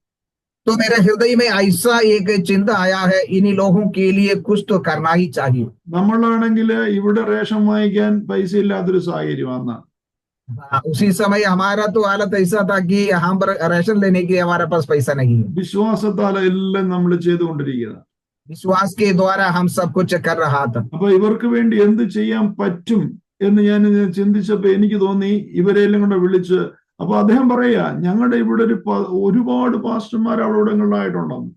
तो मेरे हृदय में ऐसा एक चिंता आया है, इन्हीं लोगों के लिए कुछ तो करना ही चाहिए। നമ്മളാണെങ്കിൽ ഇവിടെ റേഷൻ വാങ്ങിക്കാൻ പൈസ ഇല്ലാത്തൊരു സാഹചര്യമാണ്. उसी समय हमारा तो हालत ऐसा था कि यहाँ पर राशन लेने के लिए हमारे पास पैसा नहीं है। വിശ്വാസത്താൽ എല്ലാം നമ്മൾ ചെയ്തുകൊണ്ടിരിക്കുന്നത്. विश्वास के द्वारा हम सब कुछ कर रहा था। അപ്പൊ ഇവർക്ക് വേണ്ടി എന്ത് ചെയ്യാൻ പറ്റും എന്ന് ഞാൻ ചിന്തിച്ചപ്പോ എനിക്ക് തോന്നി ഇവരെല്ലാം കൂടെ വിളിച്ച്, അപ്പൊ അദ്ദേഹം പറയാ ഞങ്ങളുടെ ഇവിടെ ഒരുപാട് പാസ്റ്റർമാർ അവിടെങ്ങളിലായിട്ടുണ്ടെന്ന്.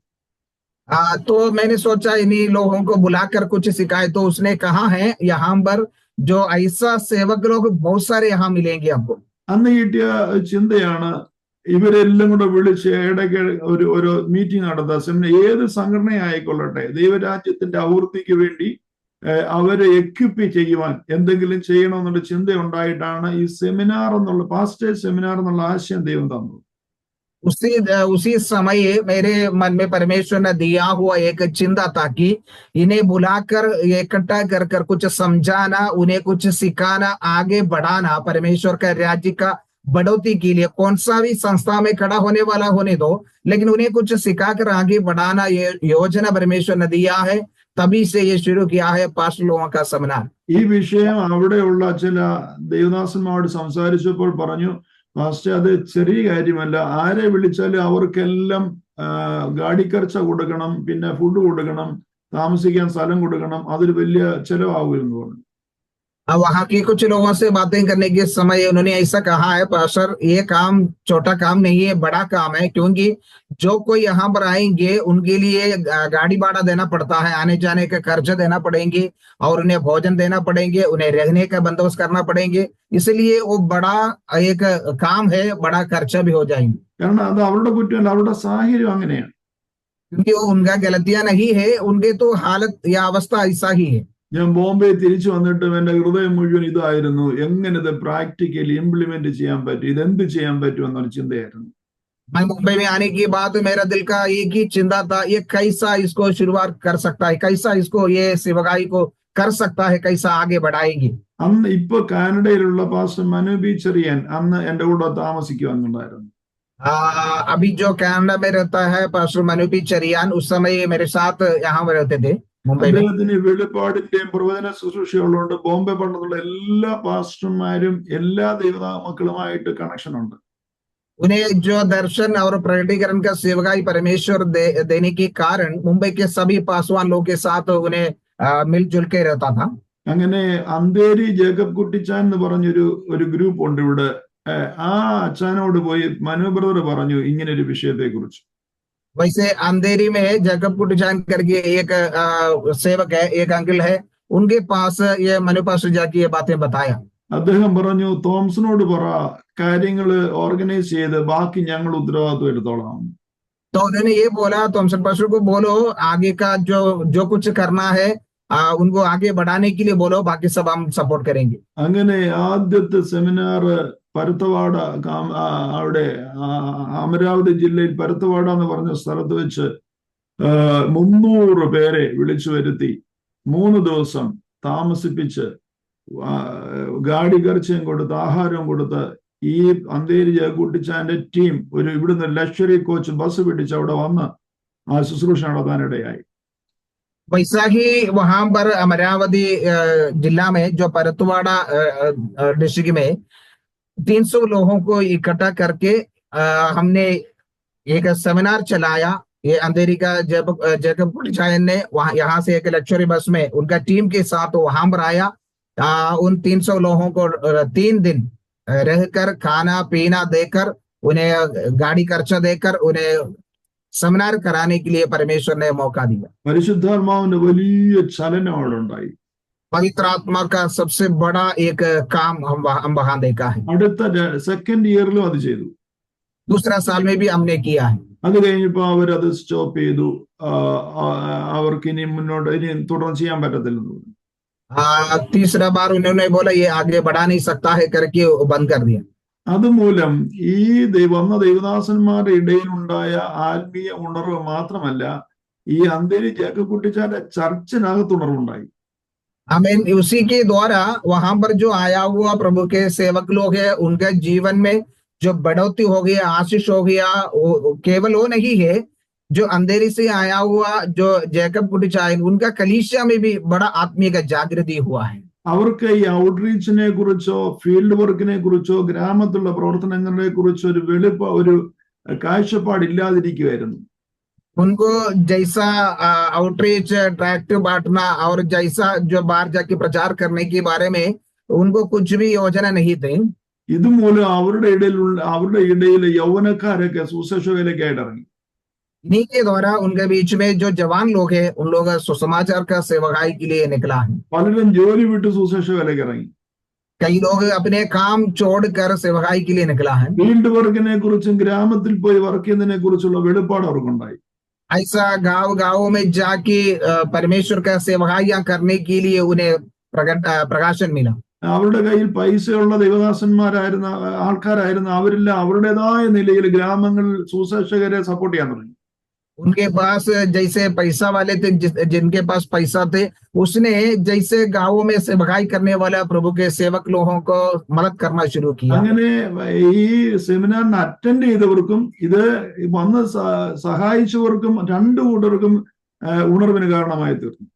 तो मैंने सोचा इन्हीं लोगों को बुलाकर कुछ सिखाए। तो उसने कहा है यहाँ पर जो ऐसा सेवक लोग बहुत सारे यहाँ मिलेंगे आपको। അന്ന് കിട്ടിയ ചിന്തയാണ് ഇവരെല്ലാം കൂടെ വിളിച്ച് ഇടയ്ക്ക് ഒരു മീറ്റിംഗ് നടത്താം. ഏത് സംഘടന ആയിക്കൊള്ളട്ടെ, ദൈവരാജ്യത്തിന്റെ അഭിവൃദ്ധിക്ക് വേണ്ടി അവരെ എക്വിപ്പ് ചെയ്യുവാൻ എന്തെങ്കിലും ചെയ്യണമെന്നുള്ള ചിന്ത ഉണ്ടായിട്ടാണ് ഈ സെമിനാർ എന്നുള്ള പാസ്റ്റേജ് സെമിനാർ എന്നുള്ള ആശയം ദൈവം തന്നത്. उसी समय मेरे मन में परमेश्वर ने दिया हुआ एक चिंता था कि इन्हें बुलाकर इकट्ठा कर कर कुछ समझाना, उन्हें कुछ सिखाना, आगे बढ़ाना परमेश्वर का राज्य का बढ़ोतरी के लिए। कौन सा भी संस्था में खड़ा होने वाला होने दो, लेकिन उन्हें कुछ सिखाकर आगे बढ़ाना ये योजना परमेश्वर ने दिया है। तभी से ये शुरू किया है पास्टर लोगों का सेमिनार। ഈ വിഷയം അവിടെയുള്ള ചില ദേവദാസന്മാരോട് സംസാരിച്ചപ്പോൾ പറഞ്ഞു, പാസ്റ്റർ അത് ചെറിയ കാര്യമല്ല, ആരെ വിളിച്ചാലും അവർക്കെല്ലാം ഗാഡിക്കർച്ച കൊടുക്കണം, പിന്നെ ഫുഡ് കൊടുക്കണം, താമസിക്കാൻ സ്ഥലം കൊടുക്കണം, അതൊരു വലിയ ചെലവാകുമെന്ന് പറഞ്ഞു. वहां के कुछ लोगों से बातें करने के समय उन्होंने ऐसा कहा है, पास्टर ये काम छोटा काम नहीं है, बड़ा काम है, क्योंकि जो कोई यहाँ पर आएंगे उनके लिए गाड़ी भाड़ा देना पड़ता है, आने जाने का खर्च देना पड़ेंगे, और उन्हें भोजन देना पड़ेंगे, उन्हें रहने का बंदोबस्त करना पड़ेंगे। इसलिए वो बड़ा एक काम है, बड़ा खर्चा भी हो जाएंगे। കാരണം അത് അവരുടെ കുറ്റമല്ല, അവരുടെ സാഹചര്യം അങ്ങനെയാണ്. क्योंकि वो उनका गलतियां नहीं है, उनके तो हालत या अवस्था ऐसा ही है। ഞാൻ ബോംബെ തിരിച്ചു വന്നിട്ടും എന്റെ ഹൃദയം മുഴുവൻ ഇതായിരുന്നു, എങ്ങനെ ഇത് പ്രാക്ടിക്കലി ഇംപ്ലിമെന്റ് ചെയ്യാൻ പറ്റും, ഇതെന്ത് ചെയ്യാൻ പറ്റും എന്നൊരു ചിന്തയായിരുന്നു. मैं मुंबई में आने के बाद मेरा दिल का एक ही चिंता था, ये कैसा इसको शुरुआत कर सकता है, कैसा इसको ये सेवकाई को कर सकता है, कैसा आगे बढ़ाएंगे। അന്ന് ഇപ്പൊ കാനഡയിലുള്ള പാസ്റ്റർ മനു ബി ചെറിയാൻ അന്ന് എന്റെ കൂടെ താമസിക്കുവാനുണ്ടായിരുന്നു. अभी जो कनाडा में रहता है पास्टर मनुपी चरियान, उस समय मेरे साथ यहाँ रहते थे मुंबई में। അദ്ദേഹത്തിന് വെളിപ്പാടിന്റെയും പ്രവചന ശുശ്രൂഷയുള്ളതുകൊണ്ട് ബോംബെ പണ്ടത്തുള്ള എല്ലാ പാസ്റ്റർമാരും എല്ലാ ദൈവമക്കളുമായിട്ട് കണക്ഷൻ ഉണ്ട്. उन्हें जो दर्शन और प्रकटीकरण का सेवकाई परमेश्वर देने के कारण मुंबई के सभी पासवान लोगों के साथ उन्हें मिलजुल के रहता था। അങ്ങനെ അന്തേരി ജേക്കബ് കുട്ടിച്ചാൻ എന്ന് പറഞ്ഞൊരു ഗ്രൂപ്പ് ഉണ്ട് ഇവിടെ. ആ അച്ഛനോട് പോയി മനു ബ്രദർ പറഞ്ഞു ഇങ്ങനെ ഒരു വിഷയത്തെ കുറിച്ച്. वैसे अंधेरी में जैकब कुटिचान करके एक सेवक है, एक अंकल है, उनके पास ये मनु पास्टर जाके ये बातें बताया। അദ്ദേഹം പറഞ്ഞു തോംസനോട് പറ കാര്യങ്ങൾ ഓർഗനൈസ് ചെയ്ത് ബാക്കി ഞങ്ങൾ ഉത്തരവാദിത്വം എടുത്തോളാം. तो उन्होंने ये बोला थॉमसन पास्टर को बोलो आगे का जो कुछ करना है उनको आगे बढ़ाने के लिए बोलो, बाकी सब हम सपोर्ट करेंगे। അങ്ങനെ ആദ്യത്തെ സെമിനാർ പരുത്തവാട അവിടെ അമരാവതി ജില്ലയിൽ പരുത്തവാട എന്ന് പറഞ്ഞ സ്ഥലത്ത് വെച്ച് 300 പേരെ വിളിച്ചു വരുത്തി 3 ദിവസം താമസിപ്പിച്ച് ഗാഡി ഖർച്ചയും കൊടുത്ത് ആഹാരവും കൊടുത്ത് ഈ അന്തേരി ജയക്കുട്ടിച്ചാന്റെ ടീം ഇവിടുന്ന് ലക്ഷറി കോച്ച് ബസ് പിടിച്ച് അവിടെ വന്ന് ആ ശുശ്രൂഷ നടത്താനിടയായി. वैसा ही वहां पर अमरावती जिला में जो परतवाड़ा डिस्ट्रिक्ट में 300 लोगों को इकट्ठा करके हमने एक सेमिनार चलाया। ये अंधेरी का जैकब कुटिचायन ने वहां यहाँ से एक लग्जरी बस में उनका टीम के साथ वहां पर आया। उन 300 लोगों को 3 दिन रहकर खाना पीना देकर, उन्हें गाड़ी खर्चा देकर उन्हें सेमिनार कराने के लिए परमेश्वर ने मौका दिया। പരിശുദ്ധാത്മാവിന്റെ വലിയ ചലനം അവിടെ ഉണ്ടായി. पवित्र आत्मा का सबसे बड़ा एक काम हम वहां देखा है। അടുത്ത സെക്കൻഡ് ഇയറിലും അത് ചെയ്തു. दूसरा साल में भी हमने किया है। അത് കഴിഞ്ഞപ്പോ അവരത് സ്റ്റോപ്പ് ചെയ്തു. അവർക്ക് ഇനി മുന്നോട്ട് ഇനി തുടർന്ന് ചെയ്യാൻ പറ്റത്തില്ലെന്ന് പറഞ്ഞു. तीसरा बार उन्होंने बोला ये आगे बढ़ा नहीं सकता है करके बंद कर दिया. അതുമൂലം ഈ വന്ന ദൈവദാസന്മാരുടെ ഇടയിലുണ്ടായ ആത്മീയ ഉണർവ് മാത്രമല്ല, ഈ അന്തേരി ജേക്കബ് കുട്ടിച്ചാന്റെ ചർച്ചിനകത്ത് ഉണർവുണ്ടായി. आमीन। उसी के द्वारा वहां पर जो आया हुआ प्रभु के सेवक लोग हैं, उनके जीवन में जो बढ़ोतरी हो गया, आशीष हो गया, केवल वो नहीं है जो अंधेरी से आया हुआ जो जैकब कुटिचाय, उनका कलीसिया में भी बड़ा आत्मीय का जागृति हुआ है। അവർക്ക് ഈ ഔട്ട്റീച്ചിനെ കുറിച്ചോ ഫീൽഡ് വർക്കിനെ കുറിച്ചോ ഗ്രാമത്തിലുള്ള പ്രവർത്തനങ്ങളെ കുറിച്ചോ ഒരു കാഴ്ചപ്പാടില്ലാതിരിക്കുമായിരുന്നു. उनको जैसा आउटरीच ट्रैक्ट बांटना और जैसा जो बाहर जाके प्रचार करने के बारे में उनको कुछ भी योजना नहीं थी। ഇതുമൂലം അവരുടെ ഇടയിൽ യൗവനക്കാരൊക്കെ സുവിശേഷ വേലയ്ക്കായിട്ട് ഇറങ്ങി. इन्हीं के द्वारा उनके बीच में जो जवान लोग हैं, उन लोग सुसमाचार का सेवकाई के लिए निकला है। പലരും ജോലി വിട്ട് സുവിശേഷ വേലയ്ക്ക് ഇറങ്ങി. कई लोग अपने काम छोड़कर सेवकाई के लिए निकला है। ഫീൽഡ് വർക്കിനെ കുറിച്ചും ഗ്രാമത്തിൽ പോയി വർക്ക് ചെയ്യുന്നതിനെ കുറിച്ചുള്ള വെളിപ്പാട് അവർക്കുണ്ടായി. ऐसा गाँव में जाके परमेश्वर का सेवकाइयां करने के लिए उन्हें प्रकाशन मिला। അവരുടെ കയ്യിൽ പൈസയുള്ള ദൈവദാസന്മാരായിരുന്ന ആൾക്കാരായിരുന്ന അവരെല്ലാം അവരുടേതായ നിലയിൽ ഗ്രാമങ്ങളിൽ സുവിശേഷകരെ സപ്പോർട്ട് ചെയ്യാൻ തുടങ്ങി. उनके पास जैसे पैसा वाले थे, जिनके पास पैसा थे, उसने जैसे गांवों में सेवकाई करने वाला प्रभु के सेवक लोगों को मदद करना शुरू किया। അങ്ങനെ ഈ സെമിനാറിന് അറ്റൻഡ് ചെയ്തവർക്കും ഇത് വന്ന് സഹായിച്ചവർക്കും രണ്ടു കൂട്ടർക്കും ഉണർവിന് കാരണമായി തീർന്നു.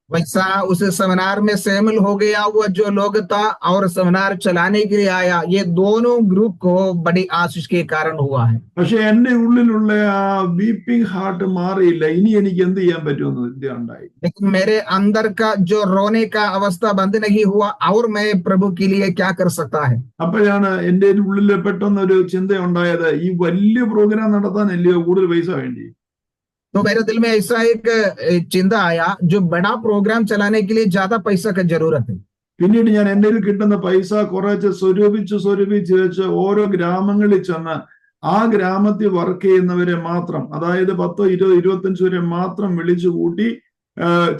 वैसा उस सेमिनार में शामिल हो गया हुआ जो लोग था और सेमिनार चलाने के लिए आया, ये दोनों ग्रुप को बड़ी आशीष के कारण हुआ है। പക്ഷെ എന്റെ ഉള്ളിലുള്ള ആ ബീപ്പിംഗ് ഹാർട്ട് മാറിയില്ല. ഇനി എനിക്ക് എന്ത് ചെയ്യാൻ പറ്റുമെന്ന് ചിന്ത ഉണ്ടായി. लेकिन मेरे अंदर का जो रोने का अवस्था बंद नहीं हुआ, और मैं प्रभु के लिए क्या कर सकता है। അപ്പോഴാണ് എന്റെ ഉള്ളിൽ പെട്ടെന്നൊരു ചിന്ത ഉണ്ടായത്, ഈ വലിയ പ്രോഗ്രാം നടത്താനല്ലയോ കൂടുതൽ പൈസ വേണ്ടി. तो मेरे दिल में ऐसा एक चिंता आया, जो बड़ा प्रोग्राम चलाने के लिए ज्यादा पैसा की जरूरत है। പിന്നീട് ഞാൻ എന്റെ കിട്ടുന്ന പൈസ കുറച്ച് സ്വരൂപിച്ച് വെച്ച് ഓരോ ഗ്രാമങ്ങളിൽ ചെന്ന് ആ ഗ്രാമത്തിൽ വർക്ക് ചെയ്യുന്നവരെ മാത്രം, അതായത് 10, 20, 25 വരെ മാത്രം വിളിച്ചു കൂട്ടി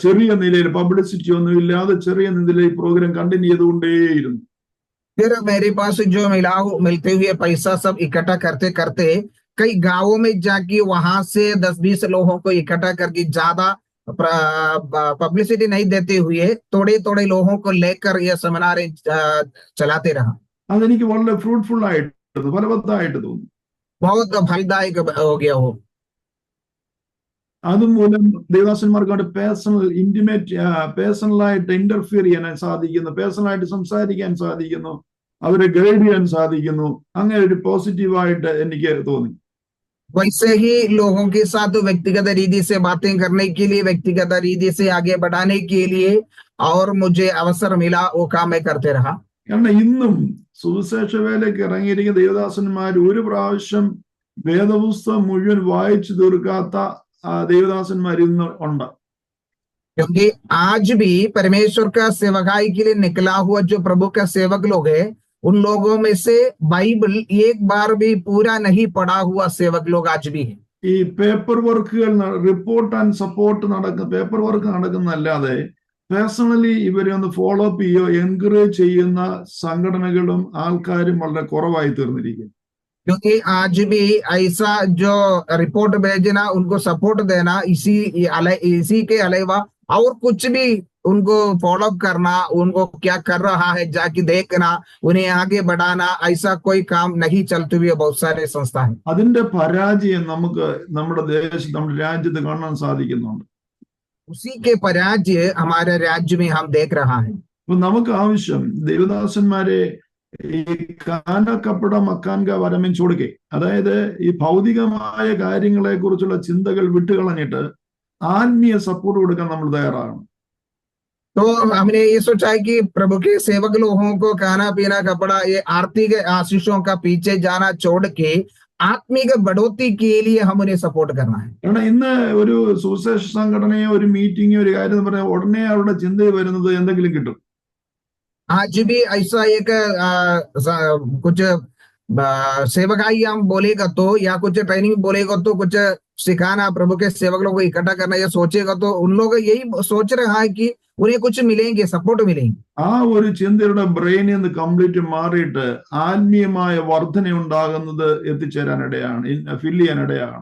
ചെറിയ നിലയിൽ പബ്ലിസിറ്റി ഒന്നും ഇല്ലാതെ ചെറിയ നിലയിൽ പ്രോഗ്രാം കണ്ടിന്യൂ ചെയ്തുകൊണ്ടേയിരുന്നു. फिर मेरे पास जो मिलते हुए पैसा सब इकट्ठा करते करते कई गांवों में जाके वहां से 10-20 लोगों को इकट्ठा करके ज्यादा पब्लिसिटी नहीं देते हुए थोड़े लोगों को लेकर यह सेमिनार चलाते रहा। അതെനിക്ക് വളരെ ഫ്രൂട്ട്ഫുൾ ആയിട്ട് ഫലവത്തായിട്ട് തോന്നി. बहुत फलदायक हो गया हो। അതുമൂലം ദേവദാസന്മാർക്ക് പേഴ്സണലായിട്ട് ഇന്റർഫിയർ ചെയ്യാൻ സാധിക്കുന്നു, പേഴ്സണലായിട്ട് സംസാരിക്കാൻ സാധിക്കുന്നു, അവരെ ഗൈഡ് ചെയ്യാൻ സാധിക്കുന്നു. അങ്ങനെ ഒരു പോസിറ്റീവായിട്ട് എനിക്ക് തോന്നി. वैसे ही लोगों के साथ व्यक्तिगत रीति से बातें करने के लिए, व्यक्तिगत रीति से आगे बढ़ाने के लिए और मुझे अवसर मिला, वो काम मैं करते रहा। കാരണം ഇന്നും സുവിശേഷ വേലയ്ക്ക് ഇറങ്ങിയിരിക്കുന്ന ദേവദാസന്മാർ ഒരു പ്രാവശ്യം വേദപുസ്തകം മുഴുവൻ വായിച്ചു തീർക്കാത്ത ദേവദാസന്മാർ ഇന്ന് ഉണ്ട്. क्योंकि आज भी परमेश्वर का सेवकाई के लिए निकला हुआ जो प्रभु का सेवक लोग है, उन लोगों में से बाइबल एक बार भी पूरा नहीं पढ़ा हुआ सेवक लोग आज भी है। ഈ പേപ്പർ വർക്കുകൾ report and support paper work നടക്കുന്നല്ലാതെ പേഴ്സണലി ഇവരെ ഒന്ന് ഫോളോ അപ്പ് ചെയ്യോ എൻകറേജ് ചെയ്യുന്ന സംഘടനകളും ആൾക്കാരും വളരെ കുറവായി തീർന്നിരിക്കും. क्योंकि आज भी ऐसा जो रिपोर्ट भेजना, उनको सपोर्ट देना, इसी के अलावा और कुछ भी उनको फॉलोअप करना, उनको क्या कर रहा है जाके देखना, उन्हें आगे बढ़ाना, ऐसा कोई काम नहीं चलते हुए बहुत सारे संस्था है। അതിന്റെ പരാജയം നമുക്ക് നമ്മുടെ രാജ്യത്ത് കാണാൻ സാധിക്കുന്നുണ്ട്. उसी के पराजय हमारे राज्य में हम देख रहा है। അപ്പൊ നമുക്ക് ആവശ്യം ദൈവദാസന്മാരെ ഈ കാനക്കപ്പട മക്കാൻക വരമൻ ചോടുകെ, അതായത് ഈ ഭൗതികമായ കാര്യങ്ങളെ കുറിച്ചുള്ള ചിന്തകൾ വിട്ടുകളഞ്ഞിട്ട് ആത്മീയ സപ്പോർട്ട് കൊടുക്കാൻ നമ്മൾ തയ്യാറാകണം. तो हमने ये सोचा है कि प्रभु के सेवक लोगों को खाना पीना कपड़ा ये आर्थिक आशीषों का पीछे जाना छोड़ के आत्मिक बढ़ोतरी के लिए हम उन्हें सपोर्ट करना है। കാരണം ഇന്ന് ഒരു സുവിശേഷ സംഘടനയോ ഒരു മീറ്റിംഗോ ഒരു കാര്യം എന്ന് പറഞ്ഞാൽ ഉടനെ അവരുടെ ചിന്തയിൽ വരുന്നത് എന്തെങ്കിലും കിട്ടും. आज भी ऐसा एक कुछ सेवकाई हम बोलेगा तो, या कुछ ट्रेनिंग बोलेगा तो कुछ सिखाना, प्रभु के सेवक लोगों को इकट्ठा करना, ये सोचेगा तो उन लोग यही सोच रहा है कि उन्हें कुछ मिलेंगे, सपोर्ट मिलेंगे। ആ ഒരു ചിന്തയുടെ ബ്രെയിനിൽ നിന്ന് കംപ്ലീറ്റ് മാറിയിട്ട് ആത്മീയമായ വർധന ഉണ്ടാകുന്നത് എത്തിച്ചേരാനിടയാണ്, ഫില്ല് ചെയ്യാനിടയാണ്.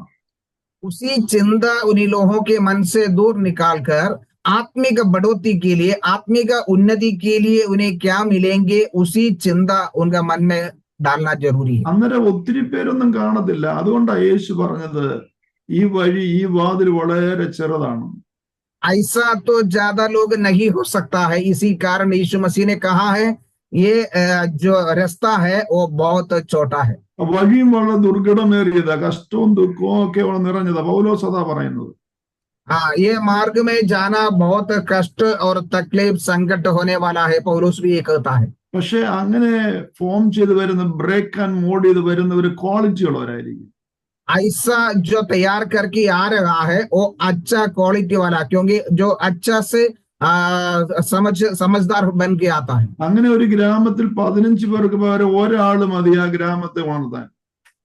उसी चिंता उन्हीं लोगों के मन से दूर निकालकर आत्मिक बढ़ोतरी के लिए, आत्मिक उन्नति के लिए उन्हें क्या मिलेंगे, उसी चिंता उनका मन में डालना जरूरी है। അന്നേരം ഒത്തിരി പേരൊന്നും കാണത്തില്ല. അതുകൊണ്ടാണ് യേശു പറഞ്ഞത് ഈ വഴി, ഈ വാതിൽ വളരെ ചെറുതാണ്. ऐसा तो ज्यादा लोग नहीं हो सकता है, इसी कारण यीशु मसीह ने कहा है ये जो रास्ता है वो बहुत छोटा है। വഴിയും വളരെ ദുർഘടമേറിയതാ, കഷ്ടവും ദുഃഖവും ഒക്കെ നിറഞ്ഞതാ. പൗലോസ് അതാ പറയുന്നത്. हाँ, ये मार्ग में जाना बहुत कष्ट और तकलीफ संकट होने वाला है, पौलुस भी ये कहता है। പക്ഷെ അങ്ങനെ ഫോം ചെയ്ത് വരുന്ന, ബ്രേക്ക് ആൻഡ് മോഡ് ചെയ്ത് വരുന്ന ഒരു ക്വാളിറ്റി ഉള്ളവരായിരിക്കും. ऐसा जो तैयार करके आ रहा है वो अच्छा क्वालिटी वाला, क्योंकि जो अच्छा से समझदार बन के आता है। അങ്ങനെ ഒരു ഗ്രാമത്തിൽ 15 പേർക്ക് പകരം ഒരാൾ മതി ആ ഗ്രാമത്തെ ഉണർത്താൻ.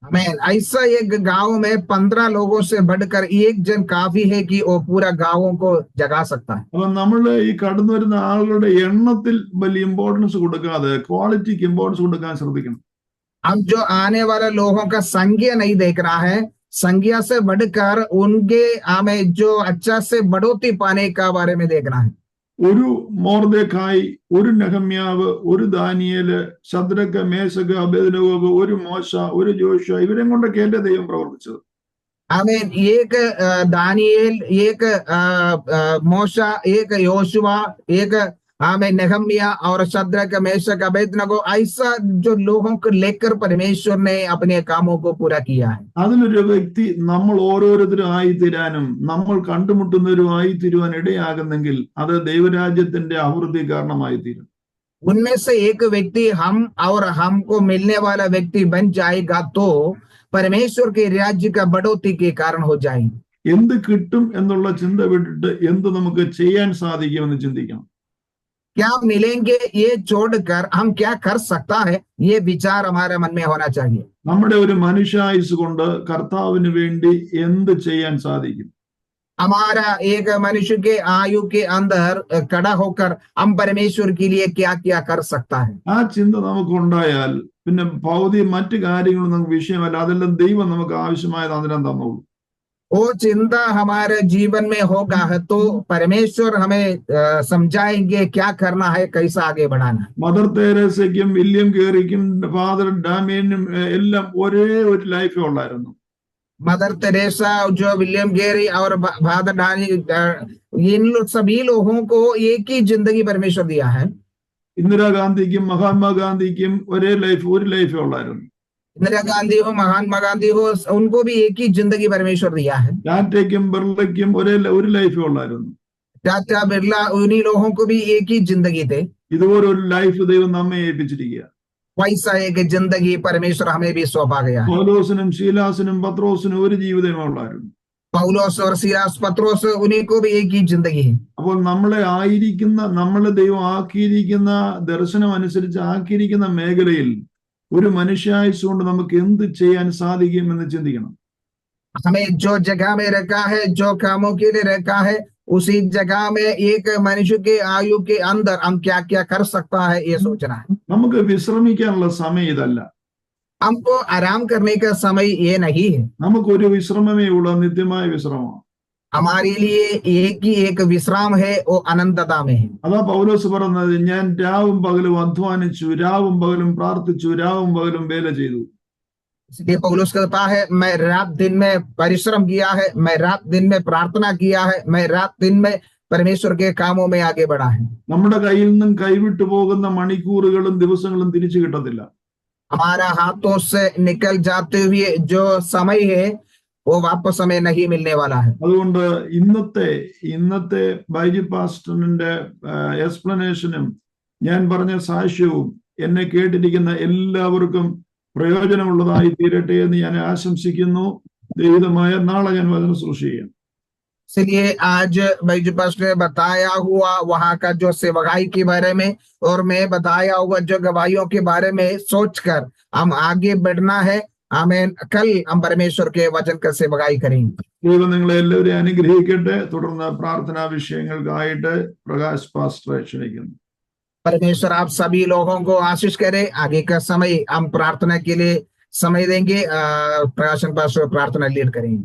आमीन। ऐसा एक गांव में 15 लोगों से बढ़कर एक जन काफी है कि वो पूरा गांवों को जगा सकता है। അപ്പൊ നമ്മൾ ഈ കടന്നു വരുന്ന ആളുകളുടെ എണ്ണത്തിൽ വലിയ ഇമ്പോർട്ടൻസ് കൊടുക്കാതെ ക്വാളിറ്റിക്ക് ഇമ്പോർട്ടൻസ് കൊടുക്കാൻ ശ്രദ്ധിക്കണം. अब जो आने वाले लोगों का संख्या नहीं देखना है, संख्या से बढ़कर उनके हमें जो अच्छा से बढ़ोतरी पाने का बारे में देखना है। ഒരു മോർദെഖായി, ഒരു നെഹമ്യാവ്, ഒരു ദാനിയേല്, ശദ്രക്ക്, മേശക്ക്, അബേദ്നെഗോ, ഒരു മോശ, ഒരു ജോഷുവ, ഇവരെ കൊണ്ടൊക്കെ അല്ലേ ദൈവം പ്രവർത്തിച്ചത്. आमीन। एक दानिയേൽ, एक मोशा, एक योशुआ, एक हमें नेहम्या और शद्रक, मेशक, अबेदनगो, ऐसा जो लोगों को लेकर परमेश्वर ने अपने कामों को पूरा किया है। അതിലൊരു വ്യക്തി നമ്മൾ ഓരോരുത്തരും ആയിത്തീരാനും നമ്മൾ കണ്ടുമുട്ടുന്നവരും ആയിത്തീരുവാൻ ഇടയാകുന്നെങ്കിൽ അത് ദൈവരാജ്യത്തിന്റെ അഭിവൃദ്ധി കാരണമായി തീരും. उनमें से एक व्यक्ति हम और हमको मिलने वाला व्यक्ति बन जाएगा तो परमेश्वर के राज्य का बढ़ोतरी के कारण हो जाएंगे। എന്ത് കിട്ടും എന്നുള്ള ചിന്ത വിട്ടിട്ട് എന്ത് നമുക്ക് ചെയ്യാൻ സാധിക്കുമെന്ന് ചിന്തിക്കണം. क्या मिलेंगे ये छोड़कर हम क्या कर सकता है, ये विचार हमारे मन में होना चाहिए। നമ്മുടെ ഒരു മനുഷ്യായുസ് കൊണ്ട് കർത്താവിന് വേണ്ടി എന്ത് ചെയ്യാൻ സാധിക്കും? हमारा एक मनुष्य के आयु के अंदर खड़ा होकर हम परमेश्वर के लिए क्या क्या कर सकता है। ആ ചിന്ത നമുക്ക് ഉണ്ടായാൽ പിന്നെ ഭൗതിക മറ്റു കാര്യങ്ങളും നമുക്ക് വിഷയമല്ല. അതെല്ലാം ദൈവം നമുക്ക് ആവശ്യമായത് അതിനം തന്നോളൂ. वो चिंता हमारे जीवन में होगा तो परमेश्वर हमें समझाएंगे क्या करना है, कैसा आगे बढ़ाना है। മദർ തെരേസയ്ക്കും വില്യം കേറിക്കും ഫാദർ ഡാമിയനും എല്ലാം ഒരേ ഒരു ലൈഫേ ഉള്ളായിരുന്നു. मदर तेरेसा, जो विलियम गेरी और फादर डानी, इन सभी लोगों को एक ही जिंदगी परमेश्वर दिया है। ഇന്ദിരാഗാന്ധിക്കും മഹാത്മാഗാന്ധിക്കും ഒരു ലൈഫേ ഉള്ളായിരുന്നു. इंदिरा गांधी हो, महात्मा गांधी हो, उनको भी एक ही जिंदगी परमेश्वर दिया है। ടാറ്റയ്ക്കും ബിർളയ്ക്കും ഒരു ലൈഫേ ഉള്ളായിരുന്നു. टाटा, बिरला, उन्हीं लोगों को भी एक ही जिंदगी थे। ഇതുപോലെ ഒരു ലൈഫ് ദൈവം നമ്മെ ഏൽപ്പിച്ചിരിക്കുക. वैसा एक जिंदगी परमेश्वर हमें भी सौंपा गया है। പൗലോസിനും ശീലാസിനും പത്രോസിനും ഒരു ജീവിതമേ ഉള്ളായിരുന്നു. पौलोस और सिलास, पत्रोस, उन्हीं को भी एक ही जिंदगी है। അപ്പോൾ നമ്മളെ ദൈവം ആക്കിയിരിക്കുന്ന ദർശനം അനുസരിച്ച് ആക്കിയിരിക്കുന്ന മേഖലയിൽ ഒരു മനുഷ്യായുസ് കൊണ്ട് നമുക്ക് എന്ത് ചെയ്യാൻ സാധിക്കുമെന്ന് ചിന്തിക്കണം. हमें जो जगह में रखा है, जो कामों के लिए रखा है, उसी जगह में एक मनुष्य के आयु के अंदर हम क्या क्या कर सकता है, ये सोचना है। നമുക്ക് വിശ്രമിക്കാനുള്ള സമയം ഇതല്ല. हमको आराम करने का समय ये नहीं है। നമുക്കൊരു വിശ്രമമേ ഉള്ള നിത്യമായ വിശ്രമമാണ്. हमारे लिए एक ही एक विश्राम है, वो अनंतता में है। അതാ പൗലോസ് പറഞ്ഞത്, ഞാൻ രാവും പകലും അധ്വാനിച്ചു, രാവും പകലും പ്രാർത്ഥിച്ചു, രാവും പകലും വേല ചെയ്തു. इसलिए पौलुस कहता है, मैं रात दिन में परिश्रम किया है, मैं रात दिन में प्रार्थना किया है, मैं रात दिन में परमेश्वर के कामों में आगे बढ़ा है। നമ്മുടെ കയ്യിൽ നിന്നും കൈവിട്ടു പോകുന്ന മണിക്കൂറുകളും ദിവസങ്ങളും തിരിച്ചു കിട്ടത്തില്ല. हमारा हाथों से निकल जाते हुए जो समय है वो वापस हमें नहीं मिलने वाला है। അതുകൊണ്ട് ഇന്നത്തെ ബൈജു പാസ്റ്ററിന്റെ എക്സ്പ്ലനേഷനും ഞാൻ പറഞ്ഞ സാക്ഷ്യവും എന്നെ കേട്ടിരിക്കുന്ന എല്ലാവർക്കും പ്രയോജനമുള്ളതായി തീരട്ടെ എന്ന് ഞാൻ ആശംസിക്കുന്നു. ദൈവമായ നാളെ ഞാൻ വചനം സൃഷ്ടിക്കാം. इसलिए आज बैजू पास्टर ने बताया हुआ वहां का जो सेवकाई के बारे में और मैं बताया हुआ जो गवाहियों के बारे में सोचकर हम आगे बढ़ना है। आमीन। कल हम परमेश्वर के वचन का सेवकाई करेंगे। ദൈവം നിങ്ങളെ എല്ലാവരെയും അനുഗ്രഹിക്കട്ടെ. തുടർന്ന് പ്രാർത്ഥനാ വിഷയങ്ങൾക്കായിട്ട് പ്രകാശ് പാസ്റ്ററെ ക്ഷണിക്കുന്നു. परमेश्वर आप सभी लोगों को आशीष करे। आगे का समय हम प्रार्थना के लिए समय देंगे। प्रकाशन पास्टर प्रार्थना लीड करेंगे।